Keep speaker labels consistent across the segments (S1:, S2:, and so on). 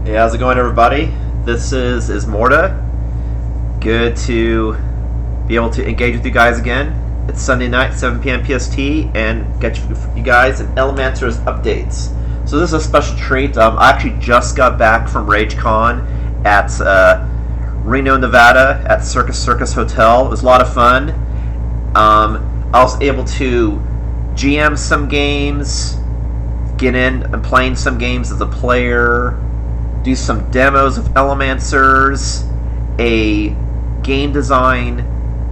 S1: Hey, how's it going, everybody? This is Ismortah. Good to be able to engage with you guys again. It's Sunday night, 7 p.m. PST, and get you guys an ELEMANCERS updates. So this is a special treat. I actually just got back from RageCon at Reno, Nevada, at Circus Hotel. It was a lot of fun. I was able to GM some games, get in and playing some games as a player, do some demos of ELEMANCERS, a game design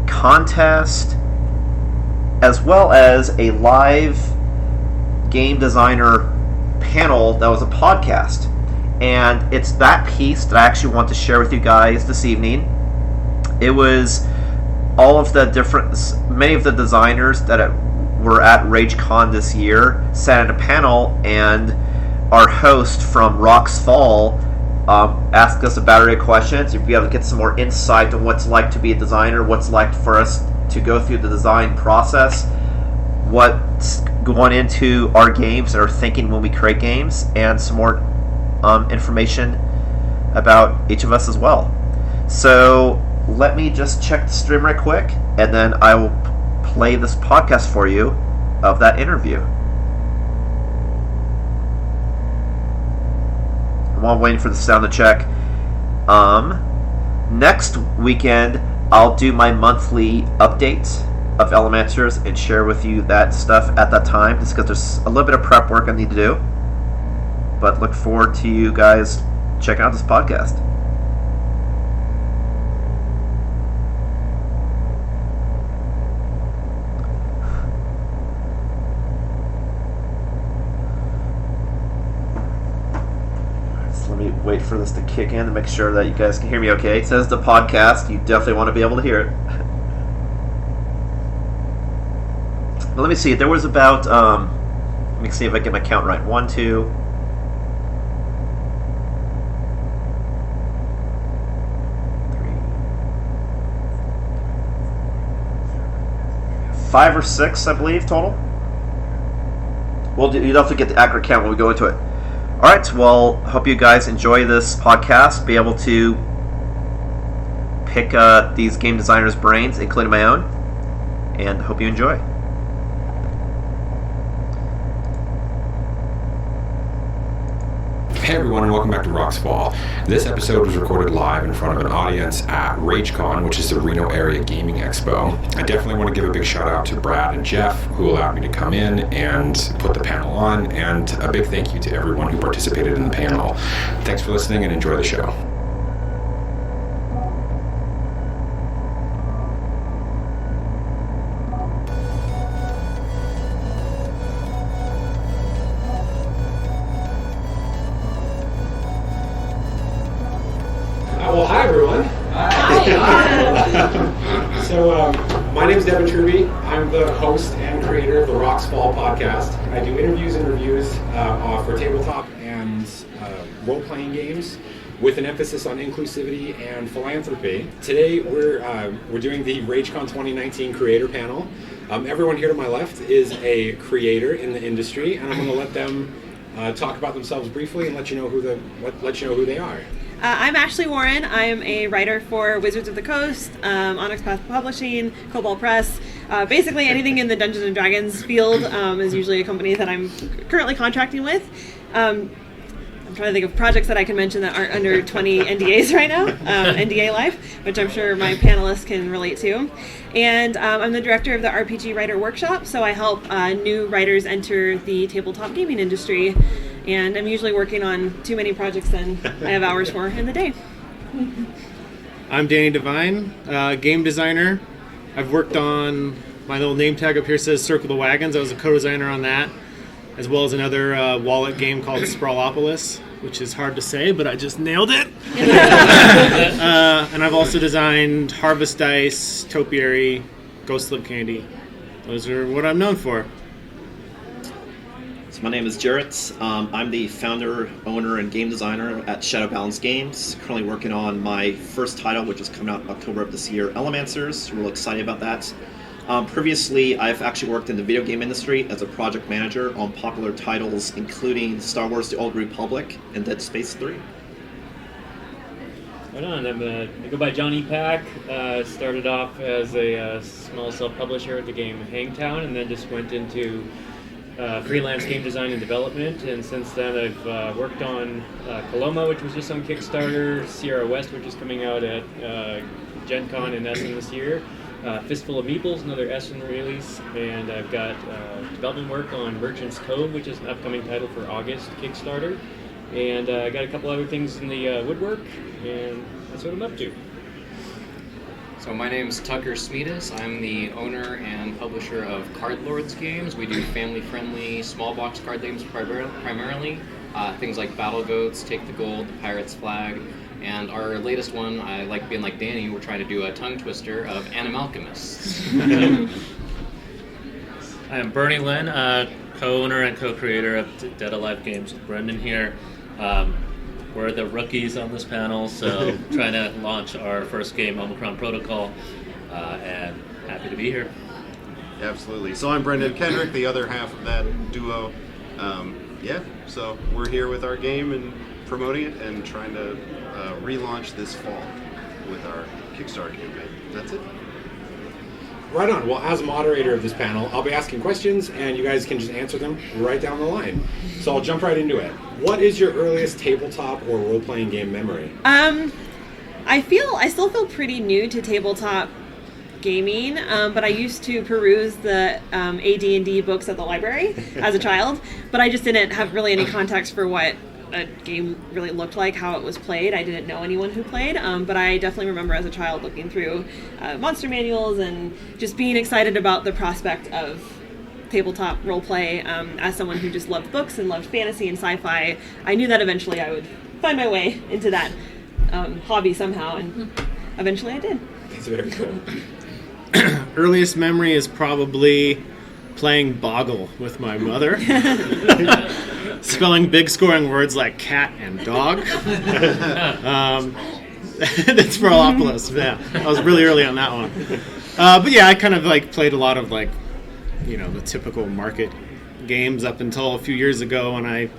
S1: contest, as well as a live game designer panel that was a podcast. And it's that piece that I actually want to share with you guys this evening. It was all of the many of the designers that were at RageCon this year sat at a panel, and our host from Rock's Fall asked us a battery of questions. You'll be able to get some more insight on what's like to be a designer, what's like for us to go through the design process, what's going into our games and our thinking when we create games, and some more information about each of us as well. So let me just check the stream right quick, and then I will play this podcast for you of that interview. While I'm waiting for the sound to check, next weekend I'll do my monthly update of ELEMANCERS and share with you that stuff at that time, just because there's a little bit of prep work I need to do. But look forward to you guys checking out this podcast. Wait for this to kick in to make sure that you guys can hear me okay. It says the podcast. You definitely want to be able to hear it. But let me see. There was about, let me see if I get my count right. 1, 2, 3, 5 or 6, I believe, total. Well, you'll have to get the accurate count when we go into it. Alright, well, hope you guys enjoy this podcast, be able to pick these game designers' brains, including my own, and hope you enjoy.
S2: Hey everyone, and welcome back to Rock's Fall. This episode was recorded live in front of an audience at RageCon, which is the Reno Area Gaming Expo. I definitely want to give a big shout out to Brad and Jeff, who allowed me to come in and put the panel on, and a big thank you to everyone who participated in the panel. Thanks for listening and enjoy the show.
S3: Well, hi everyone. So, my name is Devin Truby. I'm the host and creator of the Rock's Fall podcast. I do interviews and reviews for tabletop and role-playing games with an emphasis on inclusivity and philanthropy. Today, we're doing the RageCon 2019 Creator Panel. Everyone here to my left is a creator in the industry, and I'm going to let them talk about themselves briefly and let you know who they are.
S4: I'm Ashley Warren. I am a writer for Wizards of the Coast, Onyx Path Publishing, Cobalt Press. Basically anything in the Dungeons & Dragons field is usually a company that I'm currently contracting with. I'm trying to think of projects that I can mention that aren't under 20 NDAs right now, NDA life, which I'm sure my panelists can relate to. And I'm the director of the RPG Writer Workshop, so I help new writers enter the tabletop gaming industry. And I'm usually working on too many projects than I have hours for in the day.
S5: I'm Danny Devine, game designer. I've worked on, my little name tag up here says Circle the Wagons. I was a co-designer on that, as well as another wallet game called Sprawlopolis, which is hard to say, but I just nailed it. And I've also designed Harvest Dice, Topiary, Ghost Slip Candy. Those are what I'm known for.
S1: So my name is Jarrett. I'm the founder, owner, and game designer at Shadow Balance Games. Currently working on my first title, which is coming out in October of this year, ELEMANCERS. Real excited about that. Previously, I've actually worked in the video game industry as a project manager on popular titles, including Star Wars: The Old Republic and Dead Space 3.
S6: Right on. I go by Johnny Pack. Started off as a small self-publisher at the game Hangtown, and then just went into freelance game design and development. And since then, I've worked on Coloma, which was just on Kickstarter, Sierra West, which is coming out at Gen Con in Essen this year, Fistful of Meeples, another Essen release, and I've got development work on Merchant's Cove, which is an upcoming title for August Kickstarter. And I got a couple other things in the woodwork, and that's what I'm up to.
S7: So my name's Tucker Smedis. I'm the owner and publisher of Card Lords games. We do family-friendly small box card games primarily. Things like Battle Goats, Take the Gold, The Pirate's Flag. And our latest one, I like being like Danny, we're trying to do a tongue twister of Animalchemists.
S8: I am Bernie Lynn, co-owner and co-creator of Dead Alive Games with Brendan here. We're the rookies on this panel, so trying to launch our first game, Omicron Protocol, and happy to be here.
S9: Absolutely. So I'm Brendan Kendrick, the other half of that duo. So we're here with our game and promoting it and trying to relaunch this fall with our Kickstarter campaign. That's it.
S3: Right on. Well, as moderator of this panel, I'll be asking questions, and you guys can just answer them right down the line. So I'll jump right into it. What is your earliest tabletop or role-playing game memory?
S4: I still feel pretty new to tabletop gaming, but I used to peruse the AD&D books at the library as a child, but I just didn't have really any context for what a game really looked like, how it was played. I didn't know anyone who played, but I definitely remember as a child looking through monster manuals and just being excited about the prospect of tabletop roleplay. As someone who just loved books and loved fantasy and sci-fi, I knew that eventually I would find my way into that hobby somehow, and eventually I did.
S3: That's very cool.
S5: Earliest memory is probably playing Boggle with my mother. Spelling big scoring words like cat and dog. That's Feralopolis. Yeah, I was really early on that one. But yeah, I kind of played a lot of the typical market games up until a few years ago, and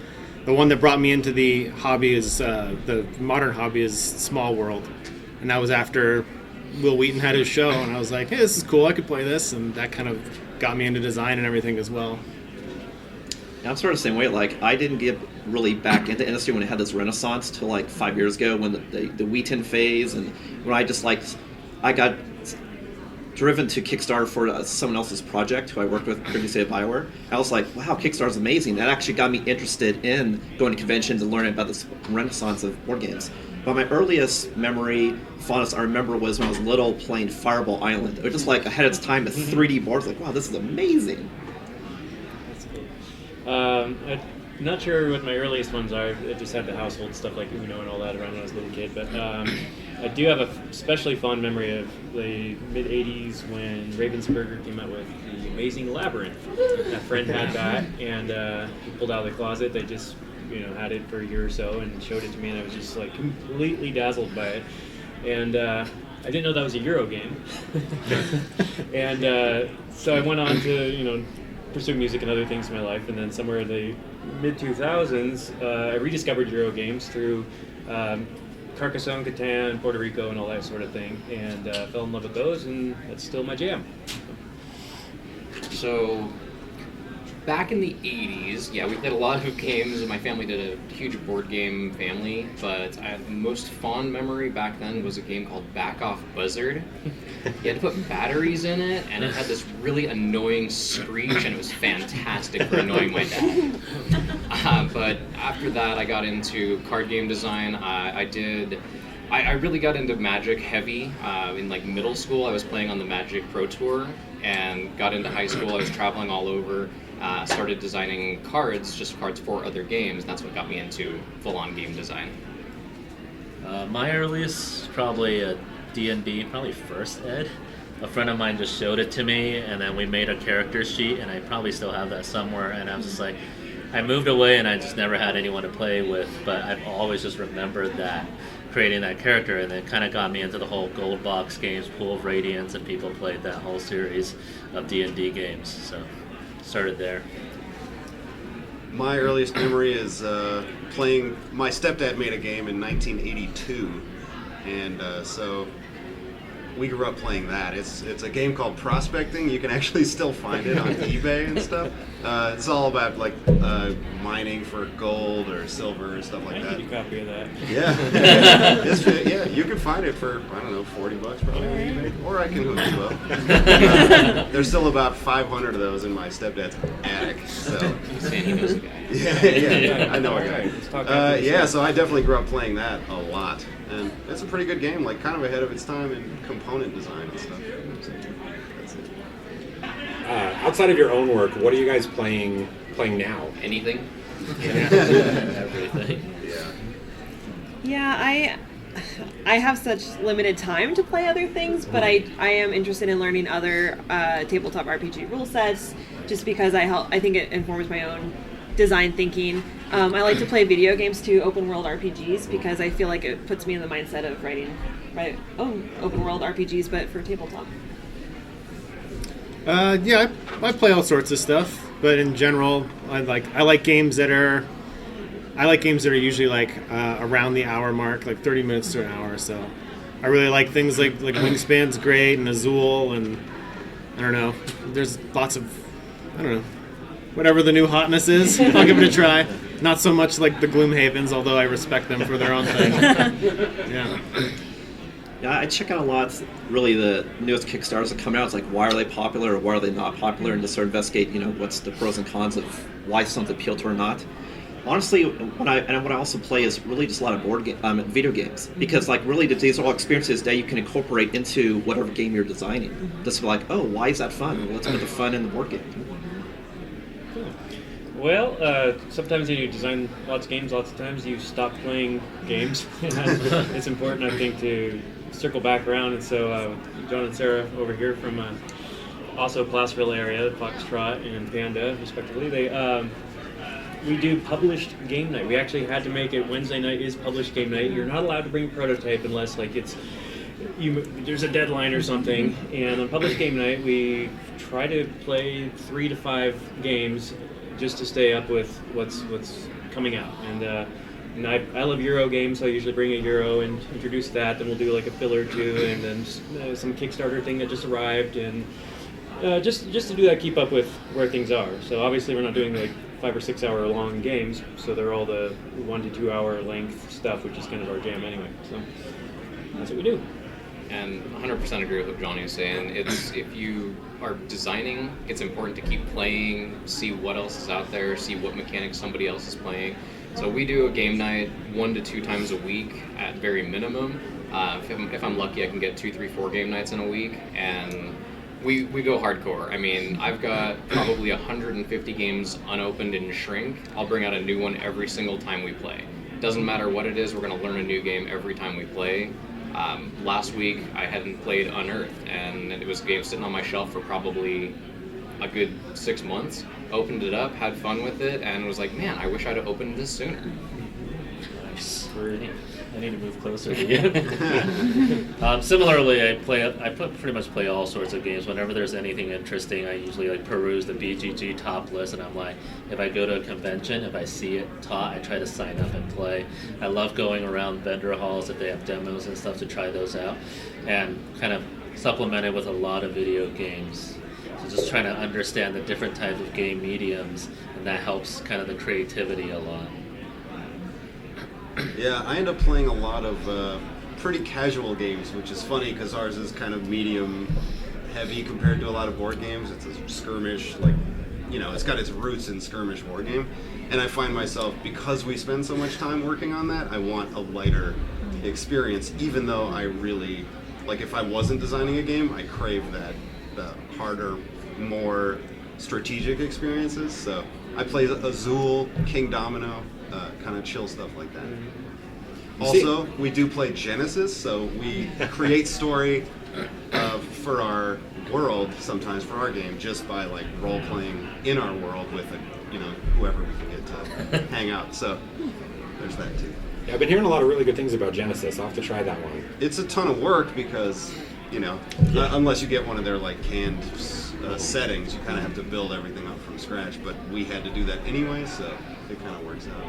S5: the one that brought me into the hobby is the modern hobby is Small World, and that was after Will Wheaton had his show, and I was like, hey, this is cool, I could play this, and that kind of got me into design and everything as well.
S1: I'm sort of the same way. I didn't get really back into the industry when it had this renaissance till 5 years ago, when the Wheaton phase, and when I got driven to Kickstarter for someone else's project who I worked with previously at BioWare. I was like, wow, Kickstarter's amazing. That actually got me interested in going to conventions and learning about this renaissance of board games. But my earliest memory, fondest I remember, was when I was little playing Fireball Island. It was just ahead of its time, the 3D boards. Wow, this is amazing.
S6: I'm not sure what my earliest ones are. I just had the household stuff like Uno and all that around when I was a little kid. But I do have a especially fond memory of the mid-'80s when Ravensburger came out with the Amazing Labyrinth. A friend had that, and he pulled out of the closet. They just had it for a year or so and showed it to me, and I was just completely dazzled by it. And I didn't know that was a Euro game. And so I went on to pursue music and other things in my life, and then somewhere in the mid-2000s, I rediscovered Euro games through Carcassonne, Catan, Puerto Rico, and all that sort of thing, and fell in love with those, and that's still my jam.
S7: So, back in the 80s, we played a lot of games, and my family did a huge board game family, but the most fond memory back then was a game called Back Off Buzzard. You had to put batteries in it, and it had this really annoying screech, and it was fantastic for annoying my dad. But after that, I got into card game design. I really got into Magic heavy. In middle school, I was playing on the Magic Pro Tour, and got into high school, I was traveling all over. Started designing cards for other games, and that's what got me into full-on game design.
S8: My earliest, probably a D&D, probably first ed. A friend of mine just showed it to me, and then we made a character sheet, and I probably still have that somewhere, and I was just like, I moved away and I just never had anyone to play with, but I've always just remembered that, creating that character, and it kind of got me into the whole Gold Box games, Pool of Radiance, and people played that whole series of D&D games, so started there.
S9: My earliest memory is playing. My stepdad made a game in 1982 and so we grew up playing that. It's a game called Prospecting. You can actually still find it on eBay and stuff. It's all about like mining for gold or silver and stuff like that.
S6: I need a copy of that.
S9: Yeah, yeah, you can find it for I don't know $40 probably on eBay, or I can hook you up. There's still about 500 of those in my stepdad's attic. So
S7: Sandy knows a guy.
S9: yeah, I know a
S6: Alright, let's talk
S9: guy.
S6: after the
S9: Yeah,
S6: show.
S9: so I definitely grew up playing that a lot, and it's a pretty good game. Like kind of ahead of its time in component design and stuff. So, that's it.
S3: Outside of your own work, what are you guys playing now?
S7: Anything?
S8: Everything.
S9: Yeah.
S4: Yeah, I have such limited time to play other things, but I am interested in learning other tabletop RPG rule sets, just because I think it informs my own design thinking. I like to play video games too, open world RPGs, because I feel like it puts me in the mindset of writing my own open world RPGs, but for tabletop.
S5: Yeah, I play all sorts of stuff, but in general, I like games that are usually like around the hour mark, like 30 minutes to an hour. So I really like things like Wingspan's great, and Azul, and I don't know. There's lots of whatever the new hotness is. I'll give it a try. Not so much like the Gloomhavens, although I respect them for their own thing. Yeah.
S1: Yeah, I check out a lot, really, the newest Kickstarters that come out. It's like, why are they popular or why are they not popular? And just sort of investigate, what's the pros and cons of why something appeal to or not. Honestly, what I also play is really just a lot of video games, because like really these are all experiences that you can incorporate into whatever game you're designing. Just be like, oh, why is that fun? What's the fun in the board game?
S6: Well, sometimes when you design lots of games, lots of times you stop playing games. It's important, I think, to circle back around. And so John and Sarah over here from also Placerville area, Foxtrot and Panda, respectively, we do published game night. We actually had to make it Wednesday night is published game night. You're not allowed to bring prototype unless there's a deadline or something. And on published game night, we try to play 3 to 5 games just to stay up with what's coming out. And I love Euro games, so I usually bring a Euro and introduce that. Then we'll do like a filler or two, and then some Kickstarter thing that just arrived, and just to do that, keep up with where things are. So obviously we're not doing like 5 or 6 hour long games, so they're all the 1 to 2 hour length stuff, which is kind of our jam anyway. So that's what we do.
S7: And 100% agree with what Johnny was saying. If you are designing, it's important to keep playing, see what else is out there, see what mechanics somebody else is playing. So we do a game night 1 to 2 times a week at very minimum. If I'm lucky, I can get 2, 3, 4 game nights in a week, and we go hardcore. I mean, I've got probably 150 games unopened in Shrink. I'll bring out a new one every single time we play. Doesn't matter what it is, we're going to learn a new game every time we play. Last week, I hadn't played Unearthed, and it was a game sitting on my shelf for probably a good 6 months. Opened it up, had fun with it, and was like, man, I wish I'd have opened this sooner.
S8: Nice. I need to move closer to you. Similarly, I pretty much play all sorts of games. Whenever there's anything interesting, I usually like peruse the BGG top list, and I'm like, if I go to a convention, if I see it taught, I try to sign up and play. I love going around vendor halls if they have demos and stuff to try those out, and kind of supplement it with a lot of video games. So just trying to understand the different types of game mediums, and that helps kind of the creativity a lot.
S9: Yeah, I end up playing a lot of pretty casual games, which is funny because ours is kind of medium heavy compared to a lot of board games. It's a skirmish, it's got its roots in skirmish board game. And I find myself, because we spend so much time working on that, I want a lighter experience, even though I really, if I wasn't designing a game, I crave the harder, more strategic experiences. So I play Azul, King Domino, kind of chill stuff like that. Also, we do play Genesis, so we create story for our world, sometimes for our game, just by role playing in our world with whoever we can get to hang out. So there's that too.
S3: Yeah, I've been hearing a lot of really good things about Genesis. I'll have to try that one.
S9: It's a ton of work because unless you get one of their canned settings, you kind of have to build everything up from scratch. But we had to do that anyway, so it kind of works out.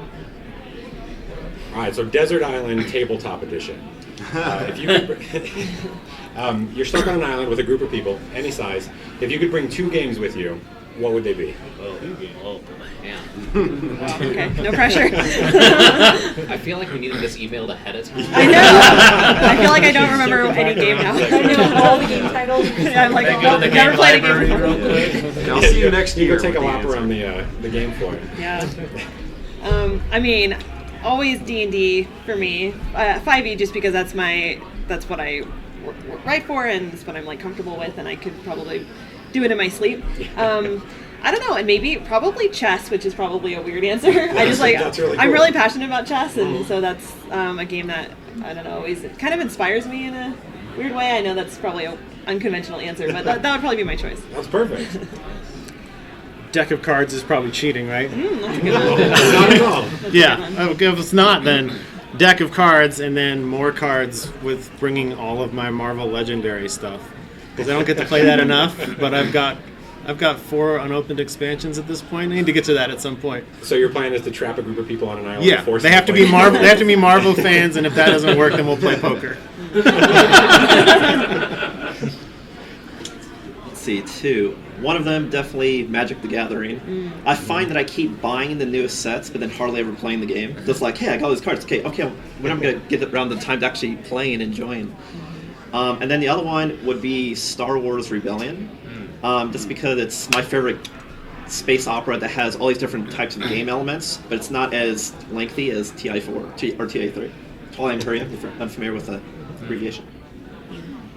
S3: All right, so Desert Island Tabletop Edition. If you could, you're stuck on an island with a group of people, any size. If you could bring 2 games with you, what would they be?
S8: Oh boy.
S7: Yeah.
S4: Okay, no pressure.
S7: I feel like we needed this emailed ahead of time.
S4: I know. I feel like I don't remember any game now.
S10: I know all the game titles.
S4: I'm like,
S8: Can I go to the
S4: never
S8: game
S4: played a
S8: library
S4: game.
S8: real quick?
S9: And I'll see you next
S3: You
S9: year.
S3: go take a
S9: with the
S3: lap
S9: answer.
S3: around the game floor.
S4: Yeah. I mean, always D&D for me. 5e just because that's what I write for, and it's what I'm like comfortable with, and I could probably do it in my sleep. I don't know, and probably chess, which is probably a weird answer. I just like
S3: That's really
S4: I'm
S3: cool.
S4: really passionate about chess, and so that's a game that I don't know, always kind of inspires me in a weird way. I know that's probably an unconventional answer, but that would probably be my choice.
S3: That's perfect.
S5: Deck of cards is probably cheating, right?
S4: That's a good one.
S3: Not at all.
S5: Yeah. If it's not, then deck of cards and then more cards with bringing all of my Marvel Legendary stuff. Because I don't get to play that enough, but I've got 4 unopened expansions at this point. I need to get to that at some point.
S3: So your plan is to trap a group of people on an island?
S5: Yeah,
S3: and force
S5: they
S3: them
S5: have to
S3: play?
S5: be Marvel. They have to be Marvel fans, and if that doesn't work, then we'll play poker.
S11: Let's see, 2. One of them, definitely Magic the Gathering. I find that I keep buying the newest sets, but then hardly ever playing the game. Just like, hey, I got all these cards. Okay, when I'm going to get around the time to actually playing and enjoying. And then the other one would be Star Wars Rebellion. Just because it's my favorite space opera that has all these different types of game elements, but it's not as lengthy as TI4 or TA3. All I'm very unfamiliar with the abbreviation.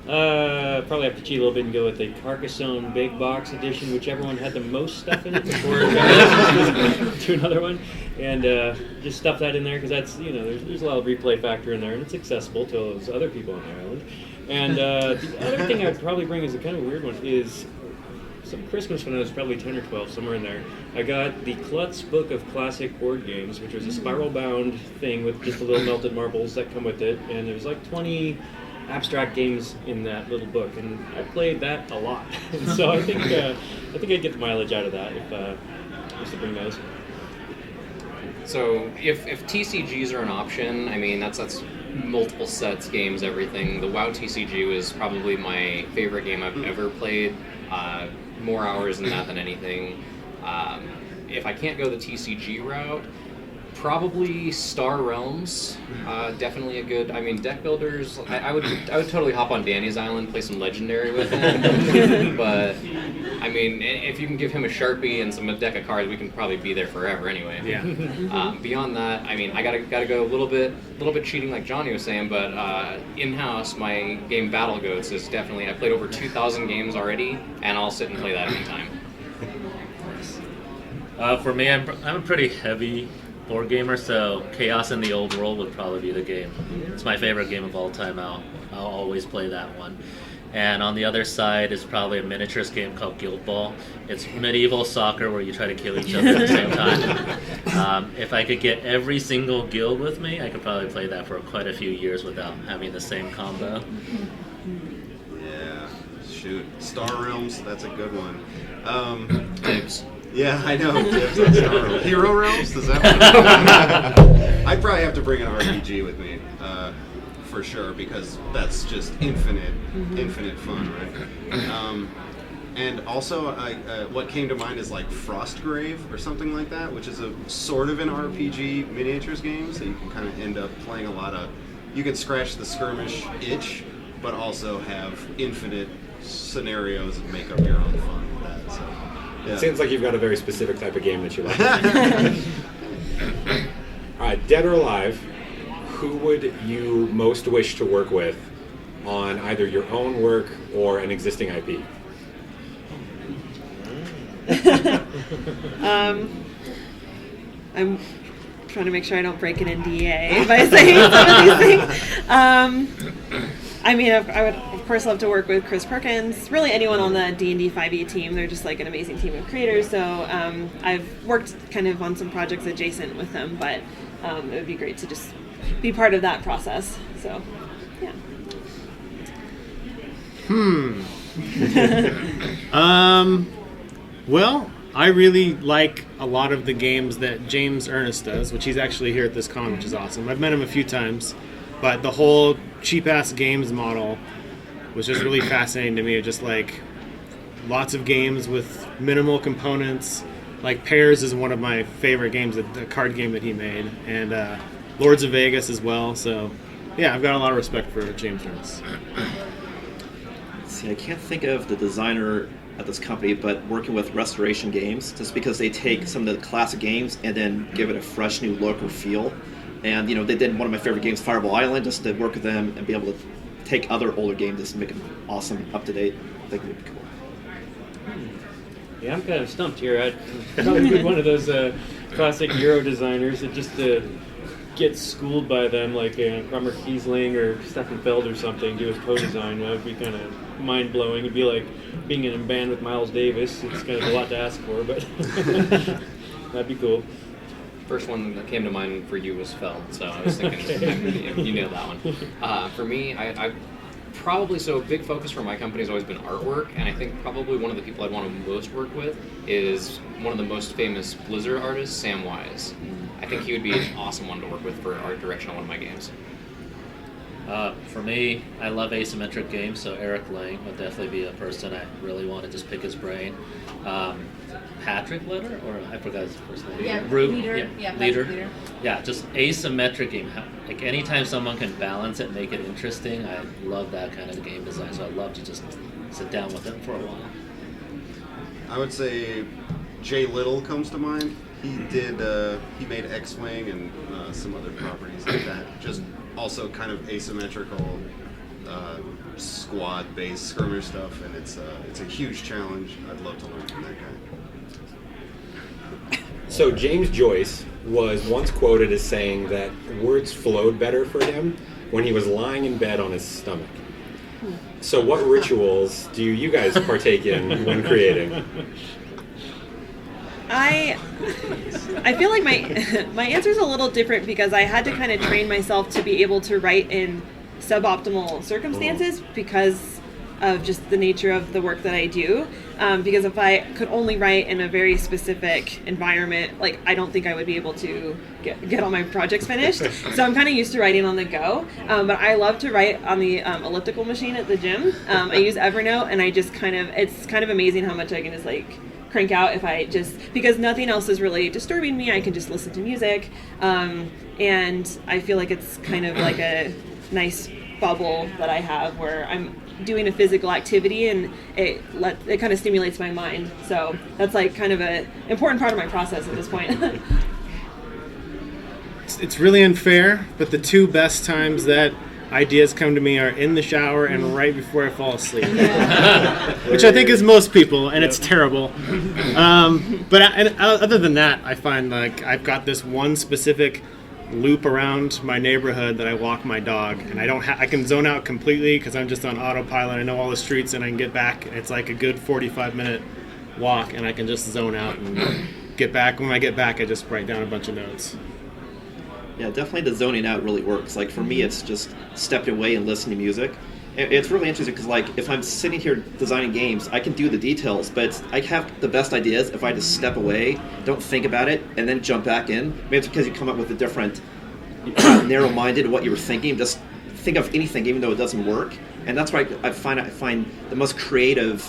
S6: Probably have to cheat a little bit and go with the Carcassonne Big Box Edition, whichever one had the most stuff in it before it goes to another one, and just stuff that in there because that's there's a lot of replay factor in there, and it's accessible to those other people on the island. And the other thing I'd probably bring is a kind of weird one is some Christmas when I was probably 10 or 12, somewhere in there. I got the Klutz Book of Classic Board Games, which was a spiral-bound thing with just the little melted marbles that come with it, and there's like 20 abstract games in that little book, and I played that a lot. And so I think I'd get the mileage out of that if I was to bring those.
S7: So if TCGs are an option, I mean that's multiple sets, games, everything. The WoW TCG was probably my favorite game I've ever played. More hours in that than anything. If I can't go the TCG route, probably Star Realms. Definitely a good. I mean, deck builders. I would totally hop on Danny's island, play some Legendary with him. But I mean, if you can give him a Sharpie and some deck of cards, we can probably be there forever anyway.
S5: Yeah.
S7: Beyond that, I mean, I gotta go a little bit cheating, like Johnny was saying. But in-house, my game Battle Goats is definitely. I played over 2,000 games already, and I'll sit and play that anytime.
S8: For me, I'm a pretty heavy board gamer, so Chaos in the Old World would probably be the game. It's my favorite game of all time. I'll always play that one. And on the other side is probably a miniatures game called Guild Ball. It's medieval soccer where you try to kill each other at the same time. If I could get every single guild with me, I could probably play that for quite a few years without having the same combo.
S9: Yeah, shoot. Star Realms, that's a good one.
S7: Dibs.
S9: Yeah, I know. Dibs on Star Realms. Hero Realms? Does that one? I'd probably have to bring an RPG with me, for sure, because that's just infinite fun, right? And also, what came to mind is like Frostgrave or something like that, which is a sort of an RPG miniatures game, so you can kind of end up playing a lot of... You can scratch the skirmish itch, but also have infinite scenarios and make up your own fun with that, so... Yeah.
S3: It seems like you've got a very specific type of game that you like. All right, dead or alive, who would you most wish to work with on either your own work or an existing IP?
S4: I'm trying to make sure I don't break an NDA by saying some of these things. I mean, I would, of course, love to work with Chris Perkins. Really, anyone on the D&D 5e team. They're just like an amazing team of creators. So I've worked kind of on some projects adjacent with them, but it would be great to just be part of that process. So, yeah.
S5: Well, I really like a lot of the games that James Ernest does, which he's actually here at this con, which is awesome. I've met him a few times. But the whole cheap-ass games model was just really fascinating to me. Just like lots of games with minimal components. Like Pairs is one of my favorite games, the card game that he made, and Lords of Vegas as well. So yeah, I've got a lot of respect for James Jones.
S11: See, I can't think of the designer at this company, but working with Restoration Games, just because they take some of the classic games and then give it a fresh new look or feel. And they did one of my favorite games, Fireball Island, just to work with them and be able to take other older games just to make them awesome, up to date. I think it would be cool.
S6: Yeah, I'm kind of stumped here. I'd probably be one of those classic Euro designers that just get schooled by them, like Kramer Kiesling or Stefan Feld or something, do his co-design. That would be kind of mind-blowing. It'd be like being in a band with Miles Davis. It's kind of a lot to ask for, but that'd be cool.
S7: First one that came to mind for you was Feld, so I was thinking you nailed that one. For me, I probably, so a big focus for my company has always been artwork, and I think probably one of the people I'd want to most work with is one of the most famous Blizzard artists, Sam Wise. I think he would be an awesome one to work with for art direction on one of my games.
S8: For me, I love asymmetric games, so Eric Lang would definitely be a person I really want to just pick his brain. Patrick Letter, or I forgot his first name.
S10: Yeah,
S8: Leader.
S10: Leader.
S8: Yeah, just asymmetric game. Like anytime someone can balance it, make it interesting, I love that kind of game design. So I'd love to just sit down with him for a while.
S9: I would say Jay Little comes to mind. He made X-Wing and some other properties like that. Just also kind of asymmetrical squad-based skirmish stuff, and it's a huge challenge. I'd love to learn from that guy.
S3: So James Joyce was once quoted as saying that words flowed better for him when he was lying in bed on his stomach. So what rituals do you guys partake in when creating?
S4: I feel like my answer is a little different because I had to kind of train myself to be able to write in suboptimal circumstances because of just the nature of the work that I do. Because if I could only write in a very specific environment, like I don't think I would be able to get all my projects finished. So I'm kind of used to writing on the go. But I love to write on the elliptical machine at the gym. I use Evernote, and it's kind of amazing how much I can just like crank out because nothing else is really disturbing me. I can just listen to music, and I feel like it's kind of like a nice bubble that I have where I'm doing a physical activity and it kind of stimulates my mind. So that's like kind of an important part of my process at this point.
S5: It's really unfair, but the two best times that ideas come to me are in the shower and right before I fall asleep, which I think is most people, and it's terrible. But other than that, I find like I've got this one specific loop around my neighborhood that I walk my dog, and I can zone out completely because I'm just on autopilot. I know all the streets, and I can get back. It's like a good 45-minute walk, and I can just zone out and get back. When I get back, I just write down a bunch of notes.
S11: Yeah, definitely the zoning out really works. Like for me, it's just stepping away and listening to music. It's really interesting because like if I'm sitting here designing games, I can do the details, but I have the best ideas if I just step away, don't think about it, and then jump back in. Maybe it's because you come up with a different, narrow-minded what you were thinking. Just think of anything, even though it doesn't work. And that's why I find the most creative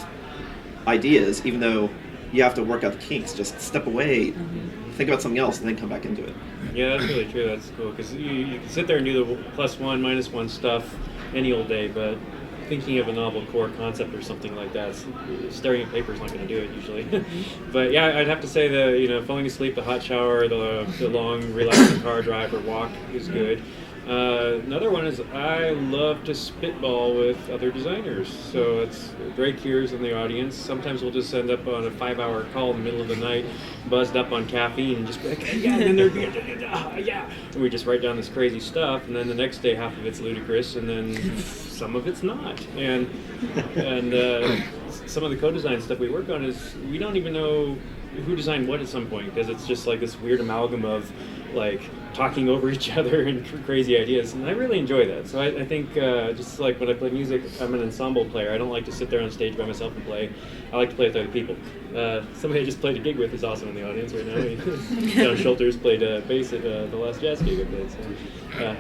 S11: ideas, even though you have to work out the kinks. Just step away, think about something else, and then come back into it.
S6: Yeah, that's really true. That's cool because you can sit there and do the +1, -1 stuff any old day, but thinking of a novel core concept or something like that, staring at paper is not going to do it usually. But yeah, I'd have to say falling asleep, the hot shower, the long relaxing car drive or walk is good. Another one is I love to spitball with other designers. So it's Greg Kears in the audience. Sometimes we'll just end up on a 5-hour call in the middle of the night, buzzed up on caffeine, and just be like, yeah, and then yeah. And we just write down this crazy stuff, and then the next day half of it's ludicrous, and then some of it's not. And some of the co-design stuff we work on is we don't even know who designed what at some point because it's just like this weird amalgam of like talking over each other and crazy ideas, and I really enjoy that. So I think just like when I play music, I'm an ensemble player. I don't like to sit there on stage by myself and play. I like to play with other people. Somebody I just played a gig with is awesome in the audience right now. John Schulters played bass at the last jazz gig I played. So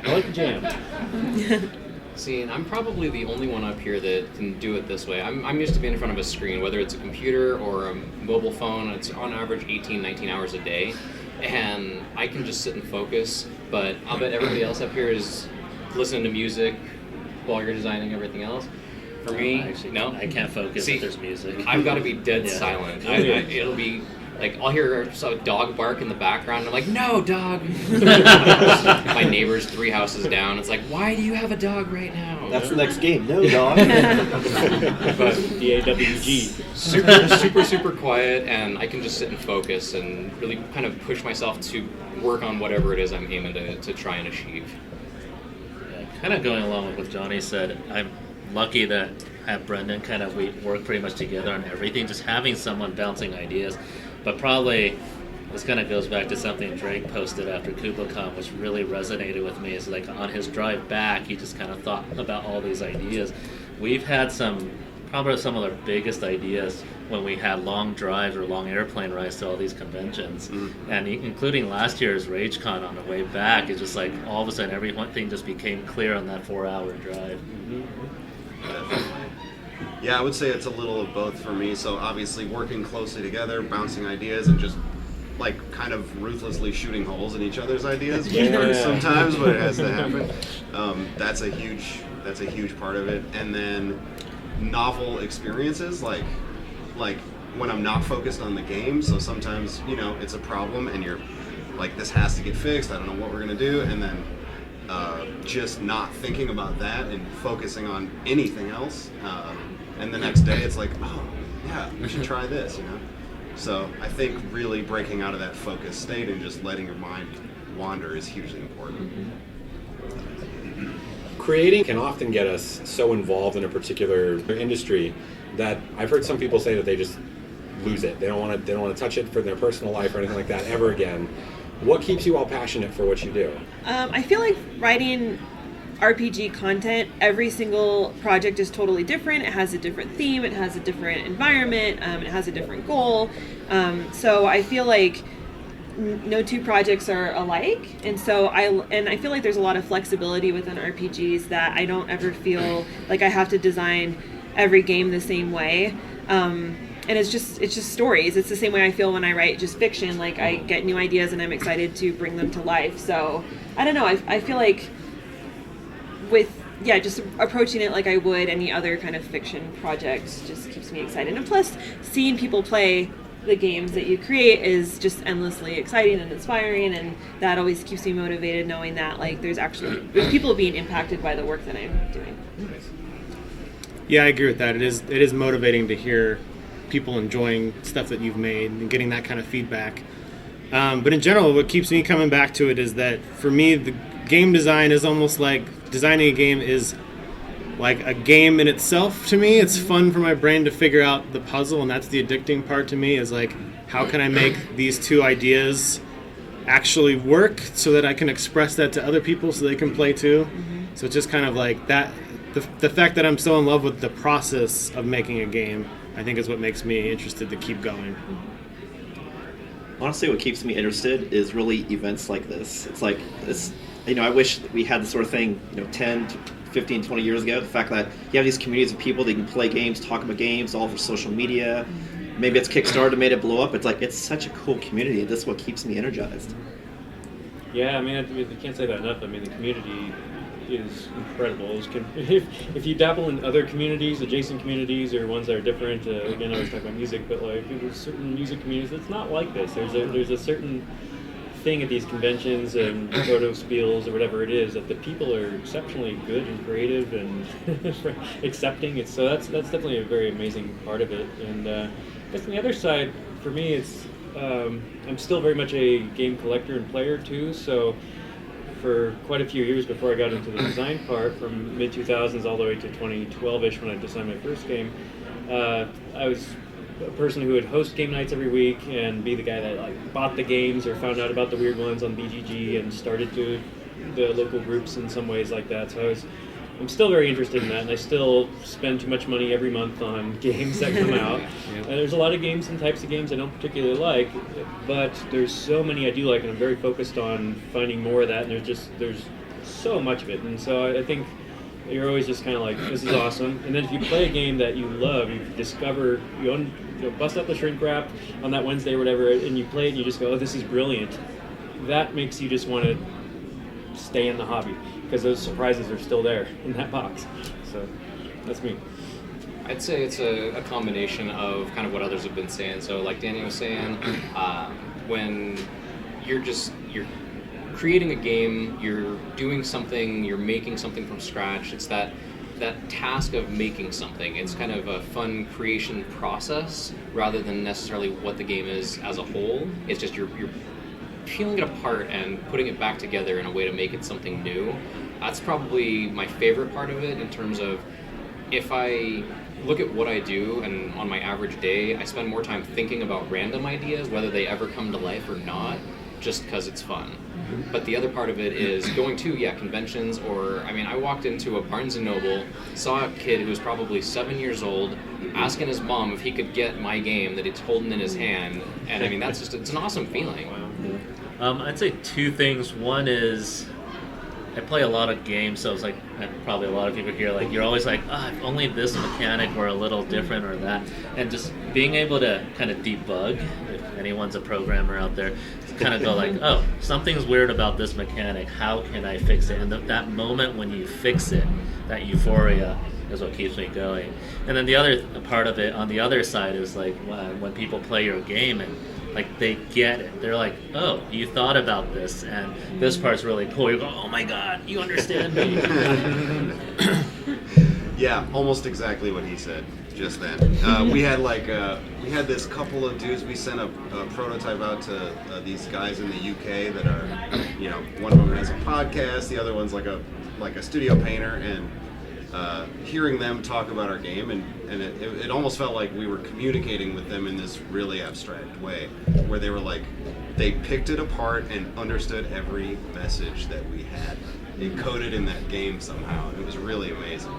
S6: I like to jam.
S7: See, and I'm probably the only one up here that can do it this way. I'm used to being in front of a screen, whether it's a computer or a mobile phone. It's on average 18, 19 hours a day, and I can just sit and focus, but I'll bet everybody else up here is listening to music while you're designing everything else. For me, no.
S8: I can't focus if there's music.
S7: I've got to be dead silent. It'll be like, I'll hear a dog bark in the background, and I'm like, no, dog! My neighbor's 3 houses down. It's like, why do you have a dog right now?
S11: That's the next game. No, dog.
S6: But DAWG.
S7: Super quiet, and I can just sit and focus and really kind of push myself to work on whatever it is I'm aiming to try and achieve.
S8: Yeah, kind of going along with what Johnny said, I'm lucky that at Brendan we work pretty much together on everything, just having someone bouncing ideas. But probably this kind of goes back to something Drake posted after KuboCon, which really resonated with me. Is like on his drive back, he just kind of thought about all these ideas. We've had probably some of our biggest ideas when we had long drives or long airplane rides to all these conventions. And including last year's RageCon on the way back, it's just like all of a sudden everything just became clear on that 4-hour drive.
S9: Yeah, I would say it's a little of both for me. So obviously working closely together, bouncing ideas, and just like kind of ruthlessly shooting holes in each other's ideas sometimes, but it has to happen. That's a huge part of it. And then novel experiences, like when I'm not focused on the game. So sometimes, it's a problem and you're like, this has to get fixed. I don't know what we're gonna do, and then just not thinking about that and focusing on anything else. And the next day it's like, oh, yeah, we should try this, So I think really breaking out of that focused state and just letting your mind wander is hugely important.
S3: Creating can often get us so involved in a particular industry that I've heard some people say that they just lose it. They don't want to touch it for their personal life or anything like that ever again. What keeps you all passionate for what you do?
S4: I feel like writing RPG content, every single project is totally different. It has a different theme, it has a different environment, it has a different goal. So I feel like no two projects are alike, and so I feel like there's a lot of flexibility within RPGs that I don't ever feel like I have to design every game the same way. And it's just stories. It's the same way I feel when I write just fiction. Like I get new ideas and I'm excited to bring them to life. So I don't know. I feel like just approaching it like I would any other kind of fiction project just keeps me excited. And plus, seeing people play the games that you create is just endlessly exciting and inspiring, and that always keeps me motivated, knowing that like there's people being impacted by the work that I'm doing.
S5: Yeah, I agree with that. It is motivating to hear people enjoying stuff that you've made and getting that kind of feedback. But in general, what keeps me coming back to it is that for me, the game design is almost like designing a game is like a game in itself to me. It's fun for my brain to figure out the puzzle, and that's the addicting part to me, is like, how can I make these two ideas actually work so that I can express that to other people so they can play too. So it's just kind of like that. The fact that I'm so in love with the process of making a game, I think is what makes me interested to keep going.
S11: Honestly, what keeps me interested is really events like this. It's like this, I wish we had this sort of thing, 10, 15, 20 years ago. The fact that you have these communities of people that you can play games, talk about games, all over social media. Maybe it's Kickstarter made it blow up. It's like, it's such a cool community. That's what keeps me energized.
S6: Yeah, I can't say that enough. The community is incredible. If you dabble in other communities, adjacent communities, or ones that are different, again, I was talking about music, but like there's certain music communities that's not like this. There's a certain thing at these conventions and photo spiels or whatever it is that the people are exceptionally good and creative and accepting. So that's definitely a very amazing part of it. And I guess on the other side, for me, it's I'm still very much a game collector and player too. So for quite a few years before I got into the design part, from mid-2000s all the way to 2012-ish when I designed my first game, I was a person who would host game nights every week and be the guy that like bought the games or found out about the weird ones on BGG and started to the local groups in some ways like that. So I'm still very interested in that, and I still spend too much money every month on games that come out. And there's a lot of games and types of games I don't particularly like, but there's so many I do like, and I'm very focused on finding more of that, and there's so much of it. And so I think you're always just kind of like, this is awesome. And then if you play a game that you love, you discover, you bust out the shrink wrap on that Wednesday or whatever, and you play it and you just go, oh, this is brilliant. That makes you just want to stay in the hobby, because those surprises are still there in that box. So that's me.
S7: I'd say it's a combination of kind of what others have been saying. So like Danny was saying, when you're creating a game, you're doing something, you're making something from scratch, it's that task of making something. It's kind of a fun creation process rather than necessarily what the game is as a whole. It's just you're peeling it apart and putting it back together in a way to make it something new. That's probably my favorite part of it, in terms of if I look at what I do, and on my average day, I spend more time thinking about random ideas, whether they ever come to life or not, just because it's fun. But the other part of it is going to, conventions, or, I walked into a Barnes & Noble, saw a kid who was probably 7 years old, asking his mom if he could get my game that he's holding in his hand, and that's just, it's an awesome feeling.
S8: I'd say two things. One is, I play a lot of games, so it's like, and probably a lot of people here, like, you're always like, if only this mechanic were a little different or that. And just being able to kind of debug, if anyone's a programmer out there, kind of go like, oh, something's weird about this mechanic, how can I fix it? And that moment when you fix it, that euphoria is what keeps me going. And then the other part of it on the other side is like when people play your game and like they get it. They're like, oh, you thought about this, and this part's really cool. You go, oh my god, you understand me.
S9: Yeah, almost exactly what he said just then. We had this couple of dudes. We sent a prototype out to these guys in the UK that are, one of them has a podcast, the other one's like a studio painter, and hearing them talk about our game, and it almost felt like we were communicating with them in this really abstract way, where they were like, they picked it apart and understood every message that we had encoded in that game somehow. It was really amazing.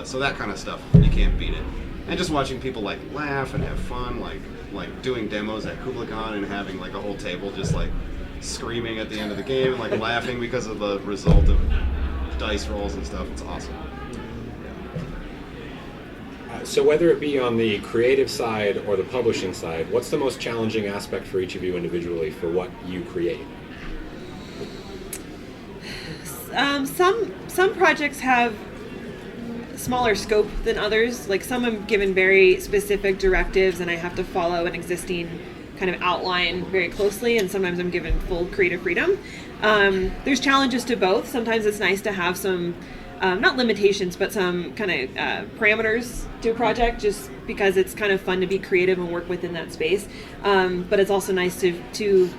S9: So that kind of stuff, you can't beat it. And just watching people like laugh and have fun, like doing demos at KublaCon and having like a whole table just like screaming at the end of the game and like laughing because of the result of dice rolls and stuff. It's awesome.
S3: So whether it be on the creative side or the publishing side, what's the most challenging aspect for each of you individually for what you create?
S4: Some projects have smaller scope than others. Like some I'm given very specific directives and I have to follow an existing kind of outline very closely, and sometimes I'm given full creative freedom. There's challenges to both. Sometimes it's nice to have some not limitations, but some kind of parameters to a project, just because it's kind of fun to be creative and work within that space. But it's also nice to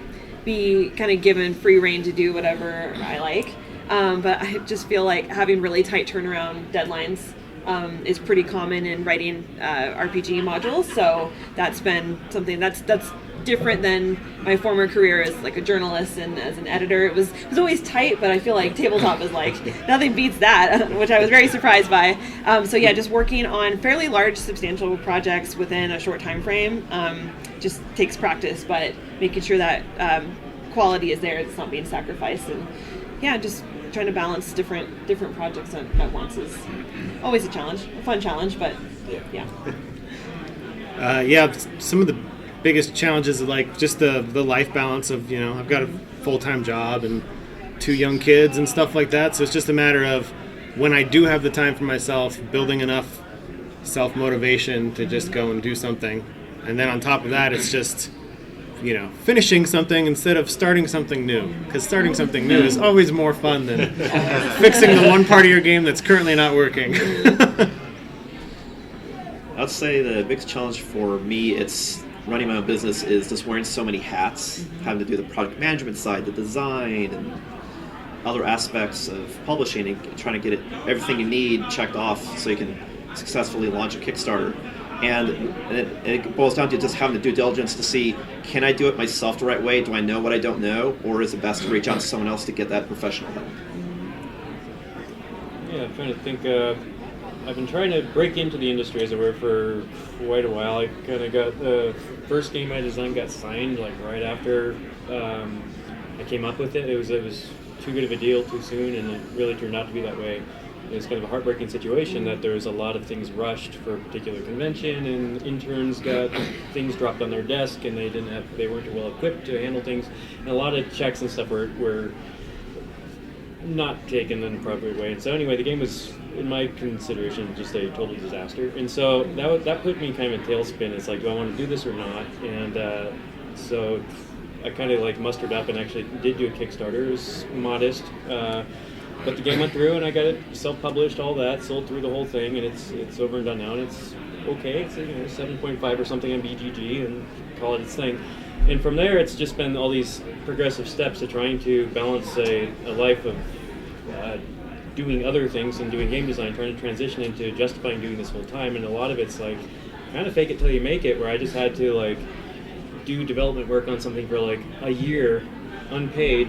S4: be kind of given free rein to do whatever I like. But I just feel like having really tight turnaround deadlines is pretty common in writing RPG modules. So that's been something that's different than my former career as like a journalist and as an editor. It was always tight, but I feel like tabletop is like nothing beats that, which I was very surprised by. So yeah, just working on fairly large, substantial projects within a short time frame just takes practice, but making sure that quality is there, it's not being sacrificed, and yeah, just trying to balance different projects at once is always a challenge, a fun challenge, but yeah.
S5: Some of the biggest challenges are like just the life balance of, I've got a full-time job and 2 young kids and stuff like that, so it's just a matter of when I do have the time for myself, building enough self-motivation to just go and do something. And then on top of that, it's just finishing something instead of starting something new, because starting something new is always more fun than fixing the one part of your game that's currently not working.
S11: I'd say the biggest challenge for me, it's running my own business, is just wearing so many hats, having to do the product management side, the design, and other aspects of publishing, and trying to get everything you need checked off so you can successfully launch a Kickstarter. And it boils down to just having the due diligence to see, can I do it myself the right way? Do I know what I don't know? Or is it best to reach out to someone else to get that professional help?
S6: Yeah, I'm trying to think. I've been trying to break into the industry, as it were, for quite a while. I kind of got the first game I designed got signed like right after I came up with it. It was too good of a deal too soon, and it really turned out to be that way. It was kind of a heartbreaking situation that there was a lot of things rushed for a particular convention, and interns got things dropped on their desk, and they weren't well equipped to handle things, and a lot of checks and stuff were not taken in an appropriate way. And so anyway, the game was, in my consideration, just a total disaster. And so that put me kind of in a tailspin. It's like, do I want to do this or not? And so I kind of like mustered up and actually did do a Kickstarter. It was modest. But the game went through, and I got it self-published, all that, sold through the whole thing, and it's over and done now, and it's okay. It's 7.5 or something on BGG, and call it its thing. And from there, it's just been all these progressive steps to trying to balance a life of doing other things and doing game design, trying to transition into justifying doing this full time. And a lot of it's like kind of fake it till you make it, where I just had to like do development work on something for like a year, unpaid,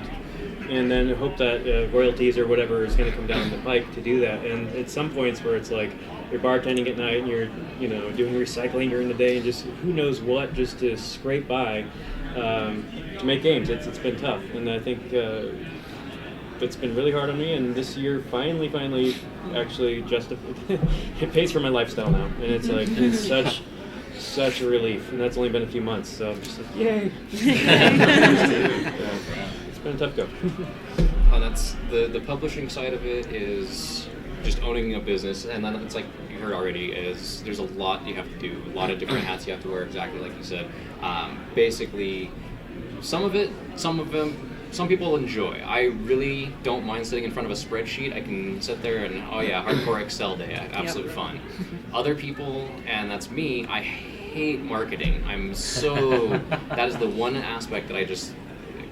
S6: and then hope that royalties or whatever is going to come down the pike to do that. And at some points where it's like you're bartending at night and you're doing recycling during the day and just who knows what just to scrape by to make games. It's been tough, and I think it's been really hard on me. And this year finally actually it pays for my lifestyle now, and it's like it's such a relief. And that's only been a few months, so I'm just like, yay. It's been a tough go.
S7: That's the publishing side of it is just owning a business, and then it's like you heard already, is there's a lot you have to do, a lot of different hats you have to wear, exactly like you said. Basically, some people enjoy. I really don't mind sitting in front of a spreadsheet. I can sit there and, oh yeah, hardcore Excel day, absolute fun. Other people, and that's me, I hate marketing. That is the one aspect that I just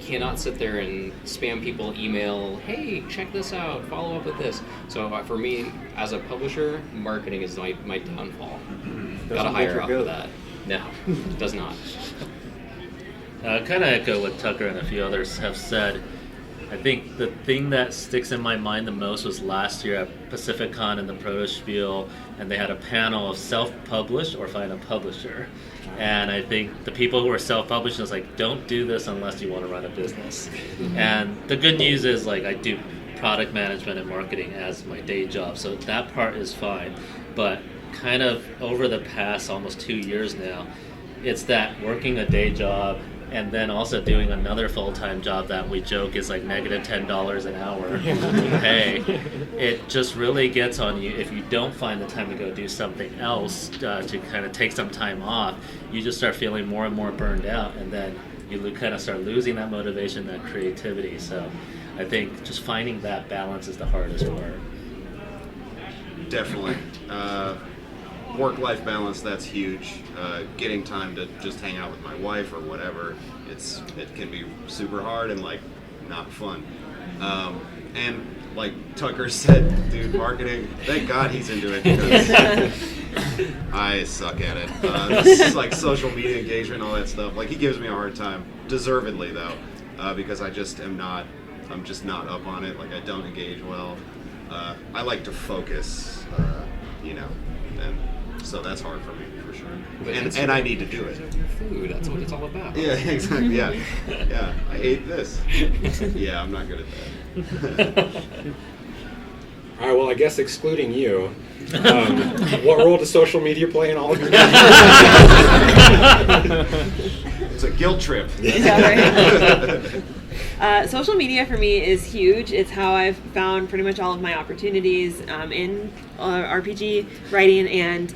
S7: cannot sit there and spam people email, hey, check this out, follow up with this. So for me, as a publisher, marketing is my downfall. Gotta hire off of that. No, it does not.
S8: Kind of echo what Tucker and a few others have said. I think the thing that sticks in my mind the most was last year at PacificCon in the Proto Spiel, and they had a panel of self-publish or find a publisher. And I think the people who are self-published was like, don't do this unless you want to run a business. And the good news is, like, I do product management and marketing as my day job, so that part is fine. But kind of over the past almost 2 years now, it's that working a day job and then also doing another full-time job that we joke is like negative $10 an hour in pay. It just really gets on you if you don't find the time to go do something else, to kind of take some time off. You just start feeling more and more burned out, and then you kind of start losing that motivation, that creativity. So I think just finding that balance is the hardest part.
S9: Definitely. Work-life balance, that's huge. Getting time to just hang out with my wife or whatever, it can be super hard and like not fun. And like Tucker said, dude, marketing, thank God he's into it, because I suck at it. This is like social media engagement, all that stuff. Like, he gives me a hard time, deservedly though, because I'm just not up on it. Like, I don't engage well. I like to focus, and so that's hard for me, for sure. And I need to do it.
S7: Food, that's what it's all about.
S9: Yeah, exactly, yeah. Yeah, I ate this. Yeah, I'm not good at that.
S3: All right, well, I guess excluding you, what role does social media play in all of your
S9: It's a guilt trip.
S4: Social media for me is huge. It's how I've found pretty much all of my opportunities in RPG writing and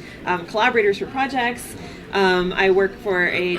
S4: collaborators for projects. I work for a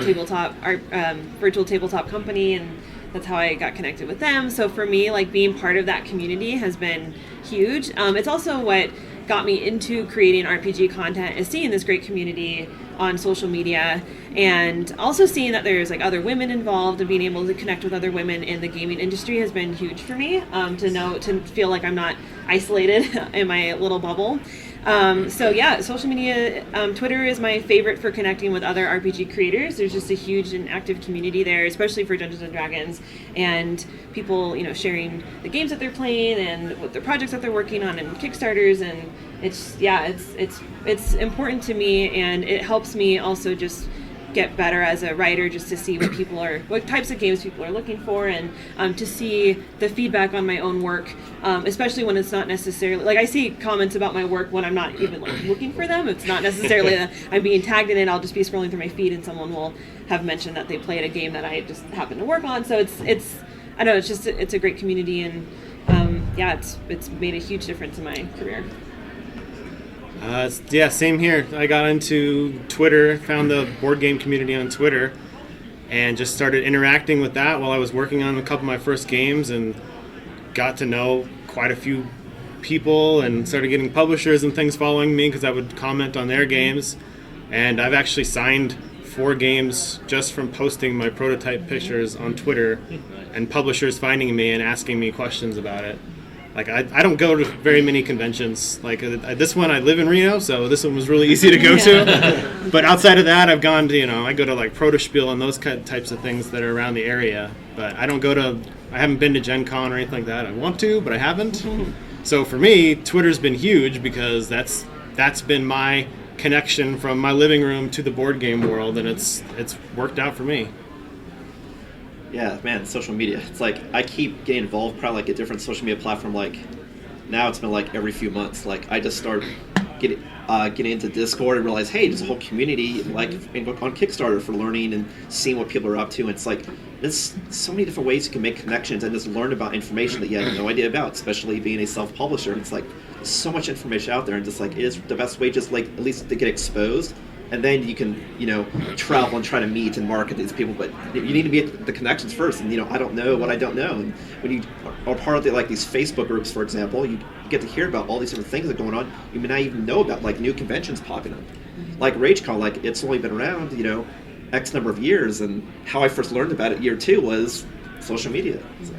S4: virtual tabletop company, and that's how I got connected with them. So for me, like, being part of that community has been huge. It's also what got me into creating RPG content, is seeing this great community on social media, and also seeing that there's like other women involved, and being able to connect with other women in the gaming industry has been huge for me, to feel like I'm not isolated in my little bubble. So yeah, social media, Twitter is my favorite for connecting with other RPG creators. There's just a huge and active community there, especially for Dungeons and Dragons, and people, sharing the games that they're playing and what the projects that they're working on and Kickstarters, and it's important to me, and it helps me also just get better as a writer, just to see what types of games people are looking for, and to see the feedback on my own work, especially when it's not necessarily, like, I see comments about my work when I'm not even looking for them. It's not necessarily that I'm being tagged in it. I'll just be scrolling through my feed and someone will have mentioned that they played a game that I just happen to work on. So it's I know, it's a great community, and it's made a huge difference in my career.
S5: Same here. I got into Twitter, found the board game community on Twitter, and just started interacting with that while I was working on a couple of my first games, and got to know quite a few people, and started getting publishers and things following me because I would comment on their games. And I've actually signed 4 games just from posting my prototype pictures on Twitter, and publishers finding me and asking me questions about it. Like, I don't go to very many conventions. Like, this one, I live in Reno, so this one was really easy to go to. But outside of that, I've gone to, I go to, like, Protospiel and those types of things that are around the area. But I haven't been to Gen Con or anything like that. I want to, but I haven't. So for me, Twitter's been huge because that's been my connection from my living room to the board game world, and it's worked out for me.
S11: Yeah, man, social media. It's like I keep getting involved, probably like a different social media platform. Like now, it's been like every few months. Like I just start getting into Discord and realize, hey, there's a whole community like on Kickstarter for learning and seeing what people are up to. And it's like there's so many different ways you can make connections and just learn about information that you have no idea about, especially being a self-publisher. And it's like so much information out there, and just like it is the best way, just like at least to get exposed. And then you can, travel and try to meet and market these people. But you need to be at the connections first. And, I don't know what I don't know. And when you are part of these Facebook groups, for example, you get to hear about all these different things that are going on. You may not even know about, like, new conventions popping up. Like RageCon, like, it's only been around, X number of years. And how I first learned about it, year 2, was social media. So.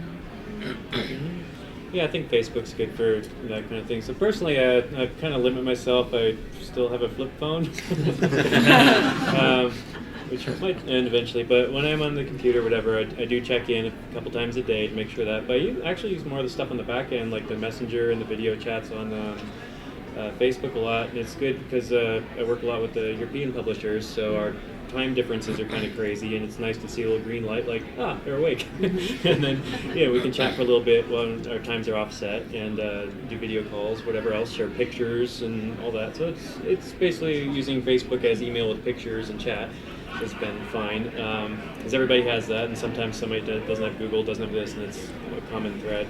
S6: Yeah, I think Facebook's good for that kind of thing. So personally, I kind of limit myself. I still have a flip phone, which might end eventually. But when I'm on the computer, whatever, I do check in a couple times a day to make sure that. But I actually use more of the stuff on the back end, like the Messenger and the video chats on Facebook a lot. And it's good because I work a lot with the European publishers, so our time differences are kind of crazy, and it's nice to see a little green light, like, they're awake. And then, we can chat for a little bit while our times are offset, and do video calls, whatever else, share pictures and all that. So it's basically using Facebook as email with pictures and chat has been fine, because everybody has that, and sometimes somebody doesn't have Google, doesn't have this, and it's a common thread.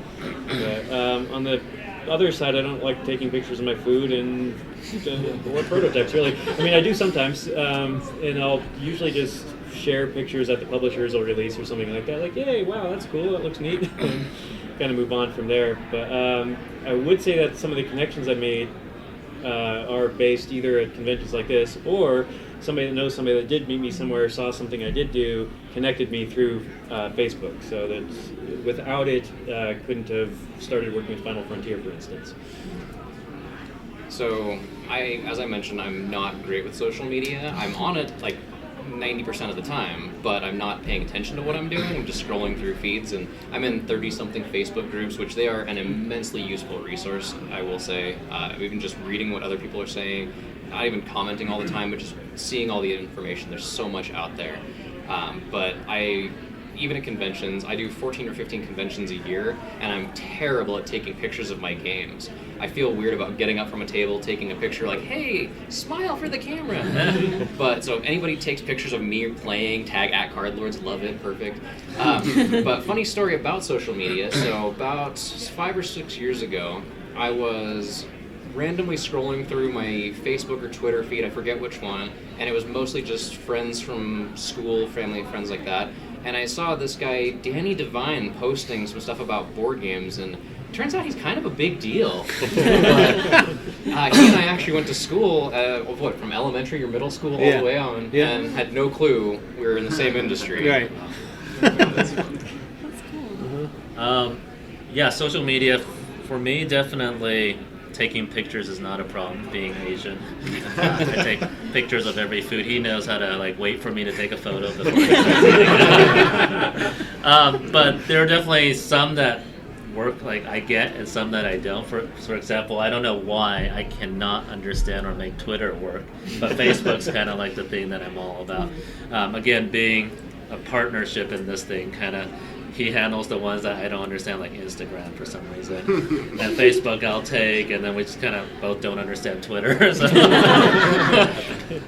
S6: But on the other side, I don't like taking pictures of my food and or prototypes, really. I mean, I do sometimes, and I'll usually just share pictures that the publishers will release or something like that. Like, yay, wow, that's cool, that looks neat, and kind of move on from there. But I would say that some of the connections I made are based either at conventions like this, or somebody that knows somebody that did meet me somewhere, saw something I did do, connected me through Facebook. So that without it, couldn't have started working with Final Frontier, for instance.
S7: So as I mentioned, I'm not great with social media. I'm on it like 90% of the time, but I'm not paying attention to what I'm doing. I'm just scrolling through feeds, and I'm in 30-something Facebook groups, which they are an immensely useful resource, I will say. Even just reading what other people are saying, not even commenting all the time, but just seeing all the information. There's so much out there. But even at conventions, I do 14 or 15 conventions a year, and I'm terrible at taking pictures of my games. I feel weird about getting up from a table, taking a picture like, hey, smile for the camera. But so if anybody takes pictures of me playing, tag at Cardlords, love it, perfect. But funny story about social media. So about 5 or 6 years ago, I was randomly scrolling through my Facebook or Twitter feed, I forget which one, and it was mostly just friends from school, family, friends like that. And I saw this guy, Danny Devine, posting some stuff about board games, and it turns out he's kind of a big deal. But, he and I actually went to school, from elementary or middle school all the way on, and had no clue we were in the same industry.
S5: Right.
S4: That's cool.
S8: Yeah, social media, for me, definitely taking pictures is not a problem, being Asian. I take pictures of every food. He knows how to like wait for me to take a photo before but there are definitely some that work like I get and some that I don't. For example, I don't know why I cannot understand or make Twitter work, but Facebook's kind of like the thing that I'm all about. Again, being a partnership in this thing, kind of he handles the ones that I don't understand, like Instagram for some reason, and Facebook I'll take, and then we just kind of both don't understand Twitter. So.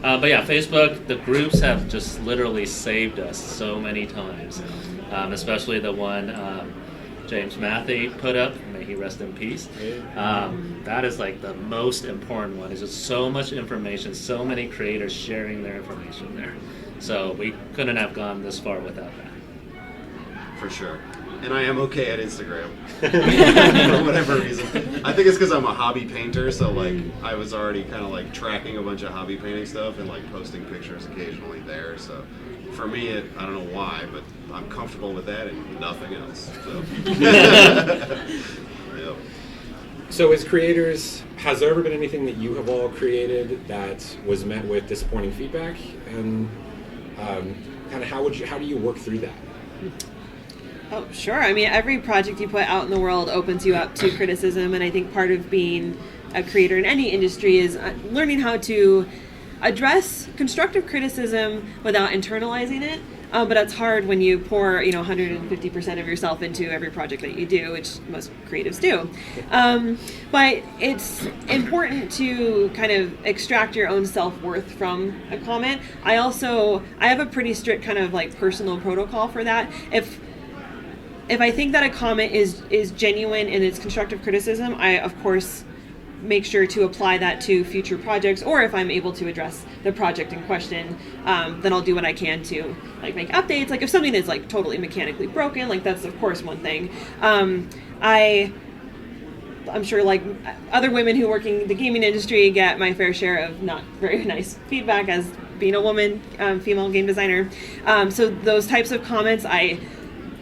S8: But yeah, Facebook, the groups have just literally saved us so many times, especially the one James Matthey put up, may he rest in peace. That is like the most important one. It's just so much information, so many creators sharing their information there. So we couldn't have gone this far without that.
S9: For sure. And I am okay at Instagram for whatever reason. I think it's because I'm a hobby painter, so like I was already kind of like tracking a bunch of hobby painting stuff and like posting pictures occasionally there. So for me, I don't know why, but I'm comfortable with that and nothing else. So. Yep.
S3: So as creators, has there ever been anything that you have all created that was met with disappointing feedback? And kind of how do you work through that?
S4: Oh, sure. I mean, every project you put out in the world opens you up to criticism, and I think part of being a creator in any industry is learning how to address constructive criticism without internalizing it. But that's hard when you pour, 150% of yourself into every project that you do, which most creatives do. But it's important to kind of extract your own self-worth from a comment. I have a pretty strict kind of like personal protocol for that. If I think that a comment is genuine in its constructive criticism, I of course make sure to apply that to future projects, or if I'm able to address the project in question, then I'll do what I can to like make updates. Like if something is like totally mechanically broken, like that's of course one thing. I'm sure like other women who work in the gaming industry get my fair share of not very nice feedback as being a woman, female game designer. So those types of comments I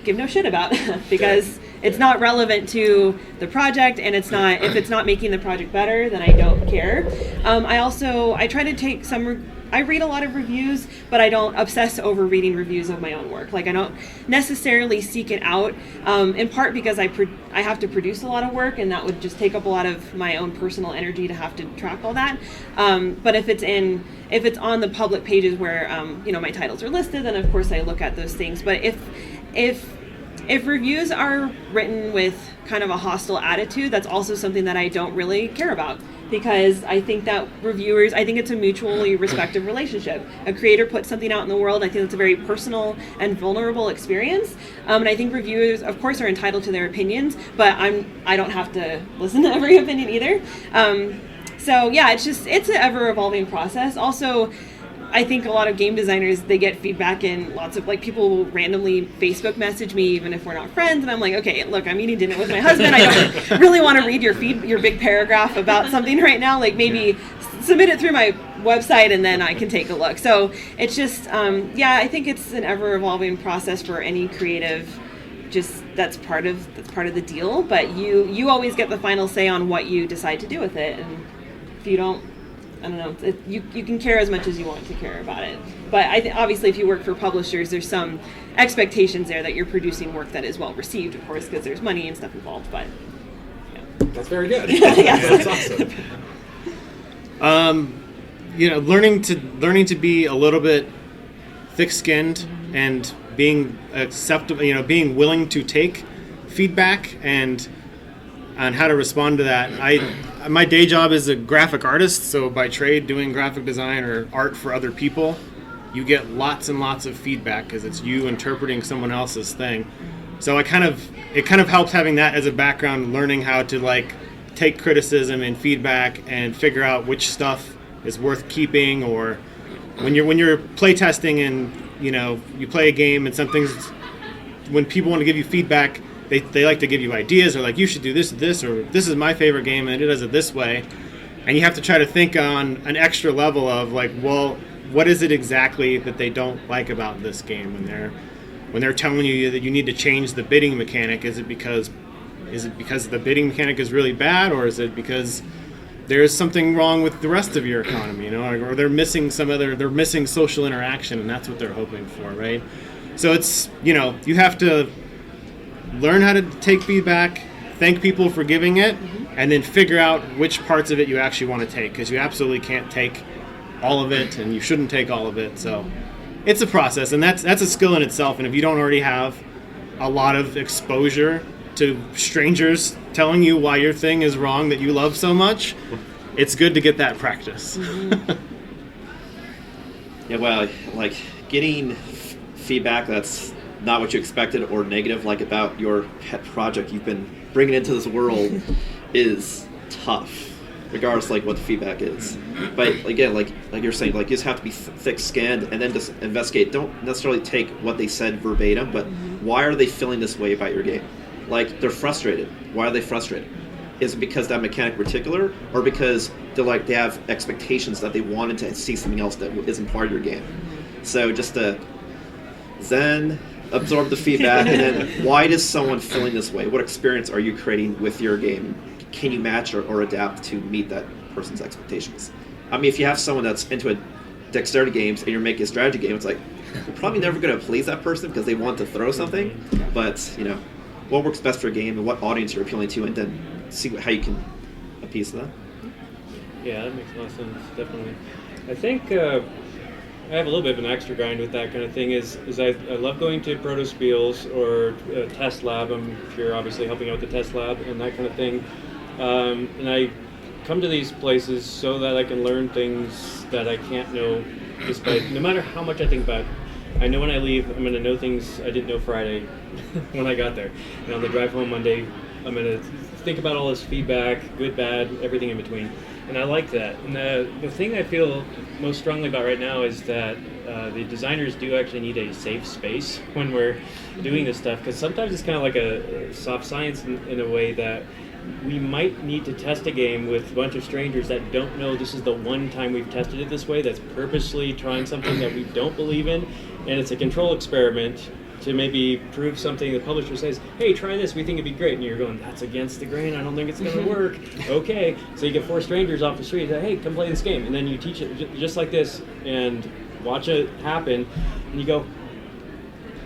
S4: give no shit about because it's not relevant to the project, and if it's not making the project better, then I don't care. I try to take I read a lot of reviews, but I don't obsess over reading reviews of my own work. Like I don't necessarily seek it out, in part because I have to produce a lot of work, and that would just take up a lot of my own personal energy to have to track all that. But if it's on the public pages where my titles are listed, then of course I look at those things. But if reviews are written with kind of a hostile attitude, that's also something that I don't really care about, because I think that I think it's a mutually respectful relationship. A creator puts something out in the world, I think it's a very personal and vulnerable experience, and I think reviewers, of course, are entitled to their opinions, but I don't have to listen to every opinion either. So yeah, it's an ever-evolving process. Also, I think a lot of game designers, they get feedback in lots of, like, people will randomly Facebook message me even if we're not friends, and I'm like, okay, look, I'm eating dinner with my husband. I don't really want to read your big paragraph about something right now. Like, maybe submit it through my website and then I can take a look. So it's just, I think it's an ever-evolving process for any creative. Just that's part of the deal. But you always get the final say on what you decide to do with it, and if you don't, I don't know. You can care as much as you want to care about it. But obviously, if you work for publishers, there's some expectations there that you're producing work that is well received, of course, because there's money and stuff involved. But yeah.
S3: That's very good.
S4: Yes.
S3: That's awesome.
S5: Learning to be a little bit thick-skinned and being acceptable. Being willing to take feedback and how to respond to that. My day job is a graphic artist, so by trade, doing graphic design or art for other people, you get lots and lots of feedback because it's you interpreting someone else's thing. So it kind of helps having that as a background, learning how to take criticism and feedback and figure out which stuff is worth keeping, or when you're playtesting and you play a game and when people want to give you feedback. They like to give you ideas, or like, you should do this, or this is my favorite game and it does it this way. And you have to try to think on an extra level of like, well, what is it exactly that they don't like about this game when they're telling you that you need to change the bidding mechanic? Is it because Is it because the bidding mechanic is really bad, or is it because there's something wrong with the rest of your economy, or they're missing they're missing social interaction, and that's what they're hoping for, right? So it's, you have to learn how to take feedback, thank people for giving it, and then figure out which parts of it you actually want to take, because you absolutely can't take all of it, and you shouldn't take all of it. So it's a process, and that's a skill in itself. And if you don't already have a lot of exposure to strangers telling you why your thing is wrong that you love so much, it's good to get that practice.
S11: Yeah, well, like getting feedback that's not what you expected or negative, like about your pet project you've been bringing into this world, is tough, regardless like what the feedback is. But again, like you're saying, like you just have to be thick-skinned and then just investigate. Don't necessarily take what they said verbatim, but why are they feeling this way about your game? Like, they're frustrated. Why are they frustrated? Is it because that mechanic in particular, or because they have expectations that they wanted to see something else that isn't part of your game? So just to then absorb the feedback, and then why is someone feeling this way? What experience are you creating with your game? Can you match or adapt to meet that person's expectations? I mean, if you have someone that's into a dexterity games and you're making a strategy game, it's like, you're probably never going to please that person because they want to throw something. But, what works best for a game and what audience you're appealing to, and then see how you can appease them.
S6: Yeah, that makes a lot of sense, definitely. I think I have a little bit of an extra grind with that kind of thing is I love going to proto spiels or test lab. I'm sure obviously helping out the test lab and that kind of thing. And I come to these places so that I can learn things that I can't know just by, no matter how much I think about it. I know when I leave, I'm going to know things I didn't know Friday when I got there. And on the drive home Monday, I'm going to think about all this feedback, good, bad, everything in between. And I like that. And the thing I feel most strongly about right now is that the designers do actually need a safe space when we're doing this stuff. Because sometimes it's kind of like a soft science in a way that we might need to test a game with a bunch of strangers that don't know this is the one time we've tested it this way, that's purposely trying something that we don't believe in, and it's a control experiment to maybe prove something. The publisher says, hey, try this, we think it'd be great, and you're going, that's against the grain, I don't think it's going to work. Okay, so you get 4 strangers off the street, say, hey, come play this game, and then you teach it just like this, and watch it happen, and you go,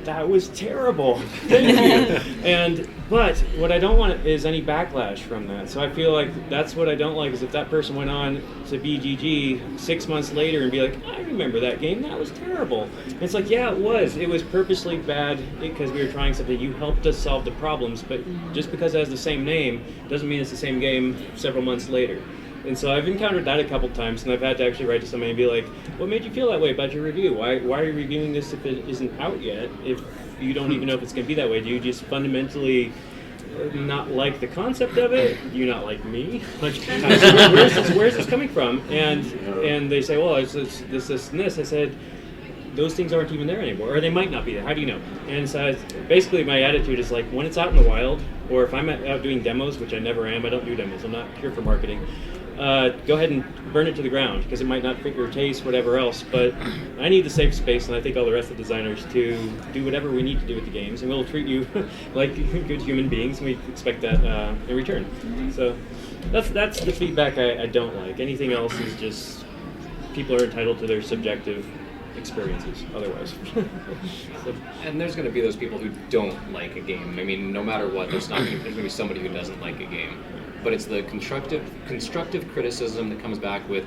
S6: that was terrible. Thank you. But what I don't want is any backlash from that. So I feel like that's what I don't like, is if that person went on to BGG 6 months later and be like, I remember that game, that was terrible. And it's like, yeah, it was. It was purposely bad because we were trying something. You helped us solve the problems, but just because it has the same name doesn't mean it's the same game several months later. And so I've encountered that a couple times, and I've had to actually write to somebody and be like, what made you feel that way about your review? Why are you reviewing this if it isn't out yet? If you don't even know if it's going to be that way, do you just fundamentally not like the concept of it? Do you not like me? Like, where's this coming from? And they say, well, it's this, and this. I said, those things aren't even there anymore, or they might not be there. How do you know? And so basically my attitude is like, when it's out in the wild, or if I'm out doing demos, which I never am, I don't do demos, I'm not here for marketing, go ahead and burn it to the ground, because it might not fit your taste, whatever else, but I need the safe space, and I think all the rest of the designers to do whatever we need to do with the games, and we'll treat you like good human beings, and we expect that in return. So that's the feedback I don't like. Anything else is just, people are entitled to their subjective experiences otherwise. So.
S7: And there's going to be those people who don't like a game. I mean, no matter what, there's going to be somebody who doesn't like a game. But it's the constructive criticism that comes back with,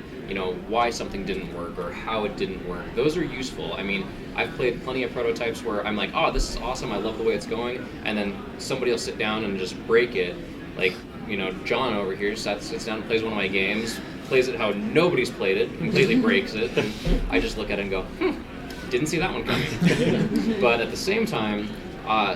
S7: why something didn't work or how it didn't work. Those are useful. I mean, I've played plenty of prototypes where I'm like, oh, this is awesome, I love the way it's going, and then somebody will sit down and just break it. Like, John over here sits down and plays one of my games, plays it how nobody's played it, completely breaks it, and I just look at it and go, didn't see that one coming. But at the same time,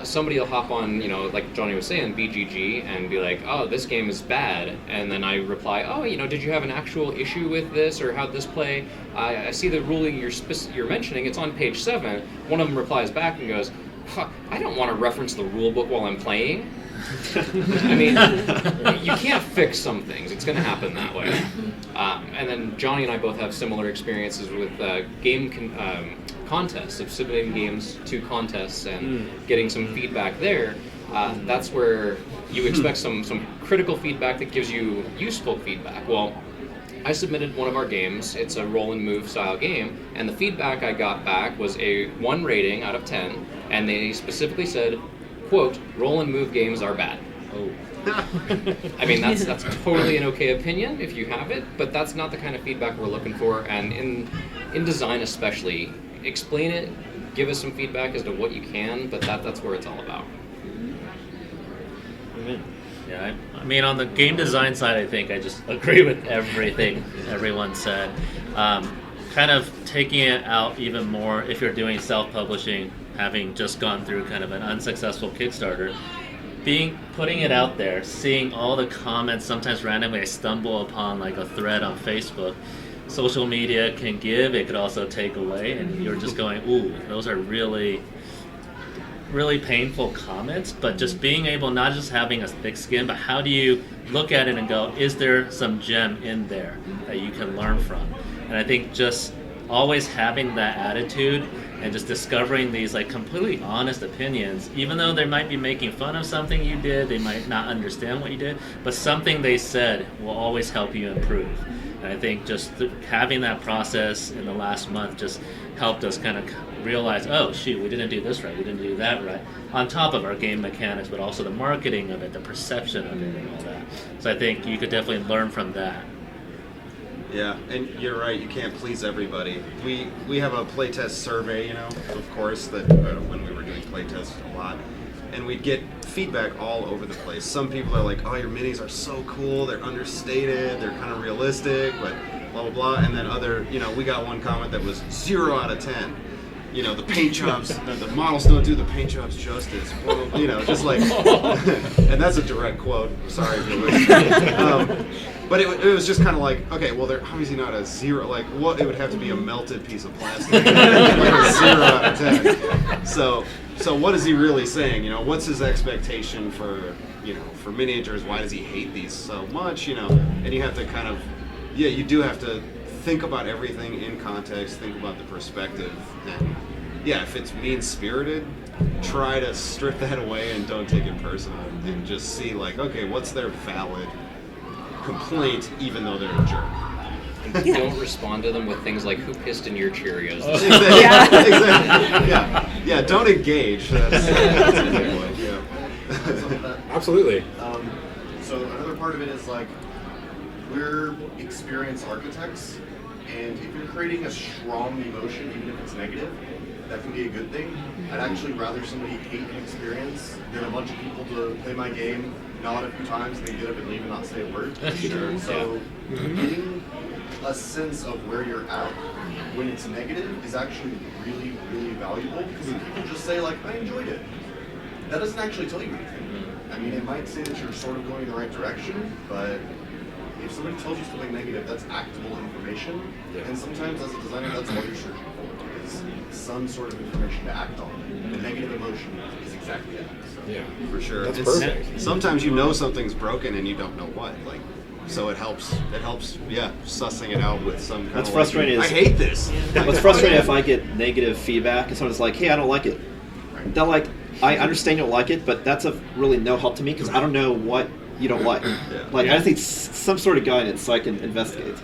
S7: somebody will hop on, like Johnny was saying, BGG, and be like, oh, this game is bad. And then I reply, oh, did you have an actual issue with this, or how'd this play? I see the ruling you're mentioning, it's on page 7. One of them replies back and goes, I don't want to reference the rule book while I'm playing. I mean, you can't fix some things. It's going to happen that way. And then Johnny and I both have similar experiences with game contests, of submitting games to contests and getting some feedback there. That's where you expect some critical feedback that gives you useful feedback. Well, I submitted one of our games. It's a roll and move style game, and the feedback I got back was a 1 rating out of 10, and they specifically said, quote, roll and move games are bad. Oh. I mean, that's totally an okay opinion if you have it, but that's not the kind of feedback we're looking for, and in design especially, explain it, give us some feedback as to what you can, but that's where it's all about.
S8: Yeah, I mean, on the game design side, I think I just agree with everything everyone said. Kind of taking it out even more if you're doing self-publishing, having just gone through kind of an unsuccessful Kickstarter, putting it out there, seeing all the comments. Sometimes randomly I stumble upon like a thread on Facebook. Social media can give, it could also take away, and you're just going, ooh, those are really painful comments. But just being able, not just having a thick skin, but how do you look at it and go, is there some gem in there that you can learn from? And I think just always having that attitude and just discovering these like completely honest opinions, even though they might be making fun of something you did, they might not understand what you did, but something they said will always help you improve. And I think just having that process in the last month just helped us kind of realize, oh shoot, we didn't do this right, we didn't do that right, on top of our game mechanics, but also the marketing of it, the perception of it, and all that. So I think you could definitely learn from that.
S9: Yeah, and you're right, you can't please everybody. We have a playtest survey, of course, that when we were doing playtests a lot, and we'd get feedback all over the place. Some people are like, oh, your minis are so cool, they're understated, they're kind of realistic, but blah, blah, blah. And then we got one comment that was 0 out of 10. The paint jobs, the models don't do the paint jobs justice. Well, just like, and that's a direct quote. Sorry if you're listening. But it was just kind of like, okay, well, they're obviously not a 0. Like, what? It would have to be a melted piece of plastic, like a 0 out of 10. So what is he really saying? What's his expectation for miniatures? Why does he hate these so much? And you have to kind of, you do have to think about everything in context, think about the perspective, and if it's mean-spirited, try to strip that away and don't take it personal, and just see like, okay, what's their valid complaint, even though they're a jerk.
S7: Don't respond to them with things like, who pissed in your Cheerios?
S9: Exactly. Yeah, don't engage. That's a big one. Yeah.
S3: Absolutely.
S12: So another part of it is like, we're experienced architects, and if you're creating a strong emotion, even if it's negative, that can be a good thing. I'd actually rather somebody hate an experience than a bunch of people to play my game, nod a few times, and then get up and leave and not say a word.
S7: Sure.
S12: So getting a sense of where you're at when it's negative is actually really, really valuable, because if people just say like, I enjoyed it, that doesn't actually tell you anything. I mean, it might say that you're sort of going in the right direction, but if somebody tells you something negative, that's actable information, and sometimes as a designer, that's all you're searching for, is some sort of information to act on. The negative emotion is exactly that. So.
S3: Yeah,
S9: for sure.
S3: That's perfect.
S9: Sometimes something's broken and you don't know what. Like, so it helps. Sussing it out with some kind
S11: What's
S9: of
S11: frustrating
S9: like,
S11: is
S9: I hate this.
S11: What's frustrating if I get negative feedback and someone's like, hey, I don't like it. They're like, I understand you don't like it, but that's of really no help to me because I don't know what you don't like. I just need some sort of guidance so I can investigate.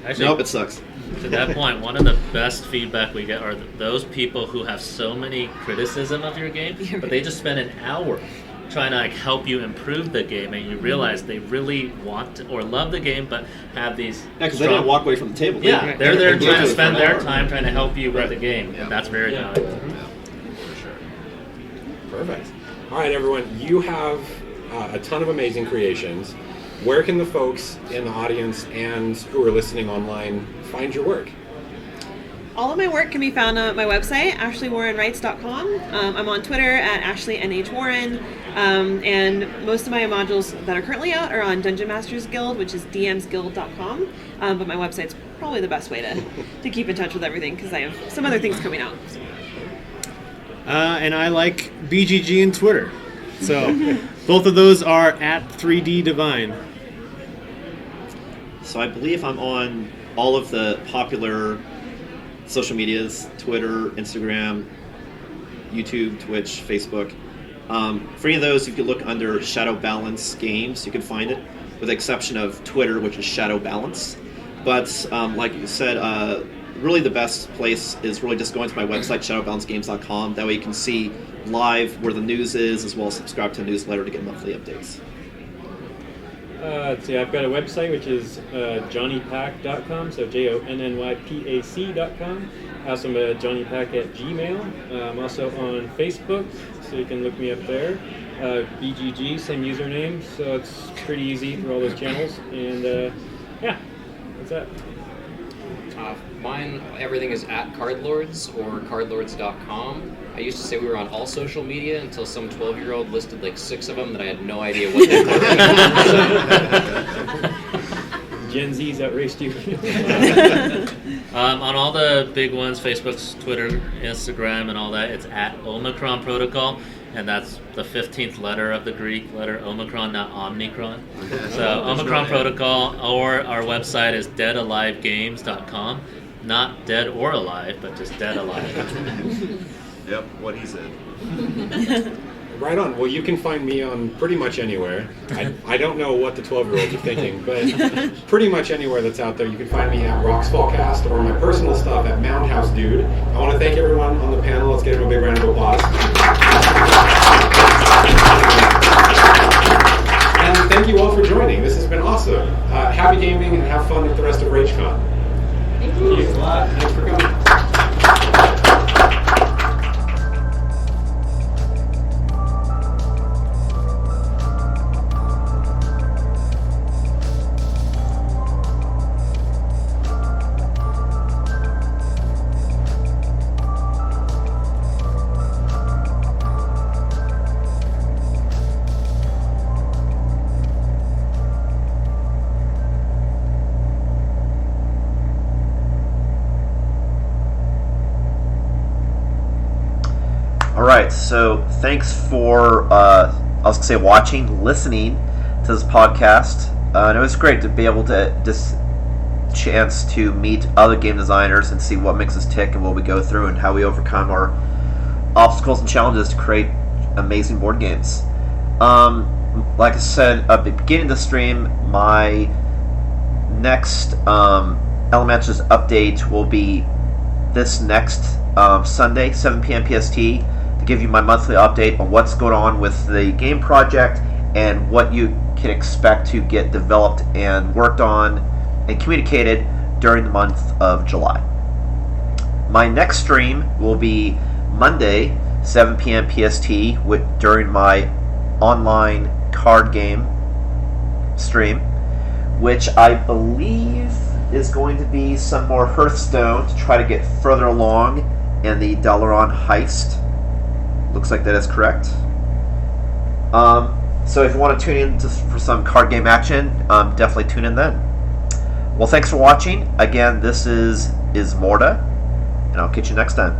S8: Actually,
S11: nope, it sucks.
S8: To that point, one of the best feedback we get are those people who have so many criticism of your game, but they just spend an hour trying to help you improve the game, and you realize they really want to, or love the game, but have these.
S11: Yeah, because they didn't walk away from the table.
S8: Yeah, they're there trying to spend their time trying to help you with the game, and that's very valuable.
S9: For sure.
S3: Perfect. All right, everyone, you have a ton of amazing creations. Where can the folks in the audience and who are listening online find your work?
S4: All of my work can be found on my website, ashleywarrenwrites.com. I'm on Twitter at AshleyNHWarren, and most of my modules that are currently out are on Dungeon Masters Guild, which is dmsguild.com. But my website's probably the best way to keep in touch with everything because I have some other things coming out.
S5: And I like BGG and Twitter. So both of those are at 3D Divine.
S11: So I believe I'm on all of the popular social medias, Twitter, Instagram, YouTube, Twitch, Facebook. For any of those, you can look under Shadow Balance Games. You can find it, with the exception of Twitter, which is Shadow Balance. But like you said, really the best place is really just going to my website, shadowbalancegames.com. That way you can see live where the news is, as well as subscribe to the newsletter to get monthly updates.
S6: Let's see, I've got a website which is johnnypack.com, so JONNYPAC.com. Also, I'm johnnypack at Gmail. I'm also on Facebook, so you can look me up there. BGG, same username, so it's pretty easy through all those channels. And yeah, that's that.
S7: Mine, everything is at Cardlords or cardlords.com. I used to say we were on all social media until some 12-year-old listed like 6 of them that I had no idea what they were.
S6: Gen Z's outraged you.
S8: On all the big ones, Facebook, Twitter, Instagram, and all that, it's at Omicron Protocol, and that's the 15th letter of the Greek letter Omicron, not Omnicron. So Omicron Protocol, or our website is deadalivegames.com. Not dead or alive, but just dead alive.
S9: Yep, what he said.
S3: Right on. Well, you can find me on pretty much anywhere. I don't know what the 12-year-olds are thinking, but pretty much anywhere that's out there. You can find me at Roxfallcast or my personal stuff at Moundhouse Dude. I want to thank everyone on the panel. Let's give them a big round of applause. And thank you all for joining. This has been awesome. Happy gaming and have fun with the rest of RageCon. Thank you. Thanks for coming.
S1: Alright, so thanks for, I was going to say watching, listening to this podcast. And it was great to be able to just chance to meet other game designers and see what makes us tick and what we go through and how we overcome our obstacles and challenges to create amazing board games. Like I said at the beginning of the stream, my next ELEMANCERS update will be this next Sunday, 7 p.m. PST, to give you my monthly update on what's going on with the game project and what you can expect to get developed and worked on and communicated during the month of July. My next stream will be Monday, 7 p.m. PST, during my online card game stream, which I believe is going to be some more Hearthstone to try to get further along in the Dalaran heist. Looks like that is correct. So if you want to tune in for some card game action, definitely tune in then. Well, thanks for watching. Again, this is Ismortah, and I'll catch you next time.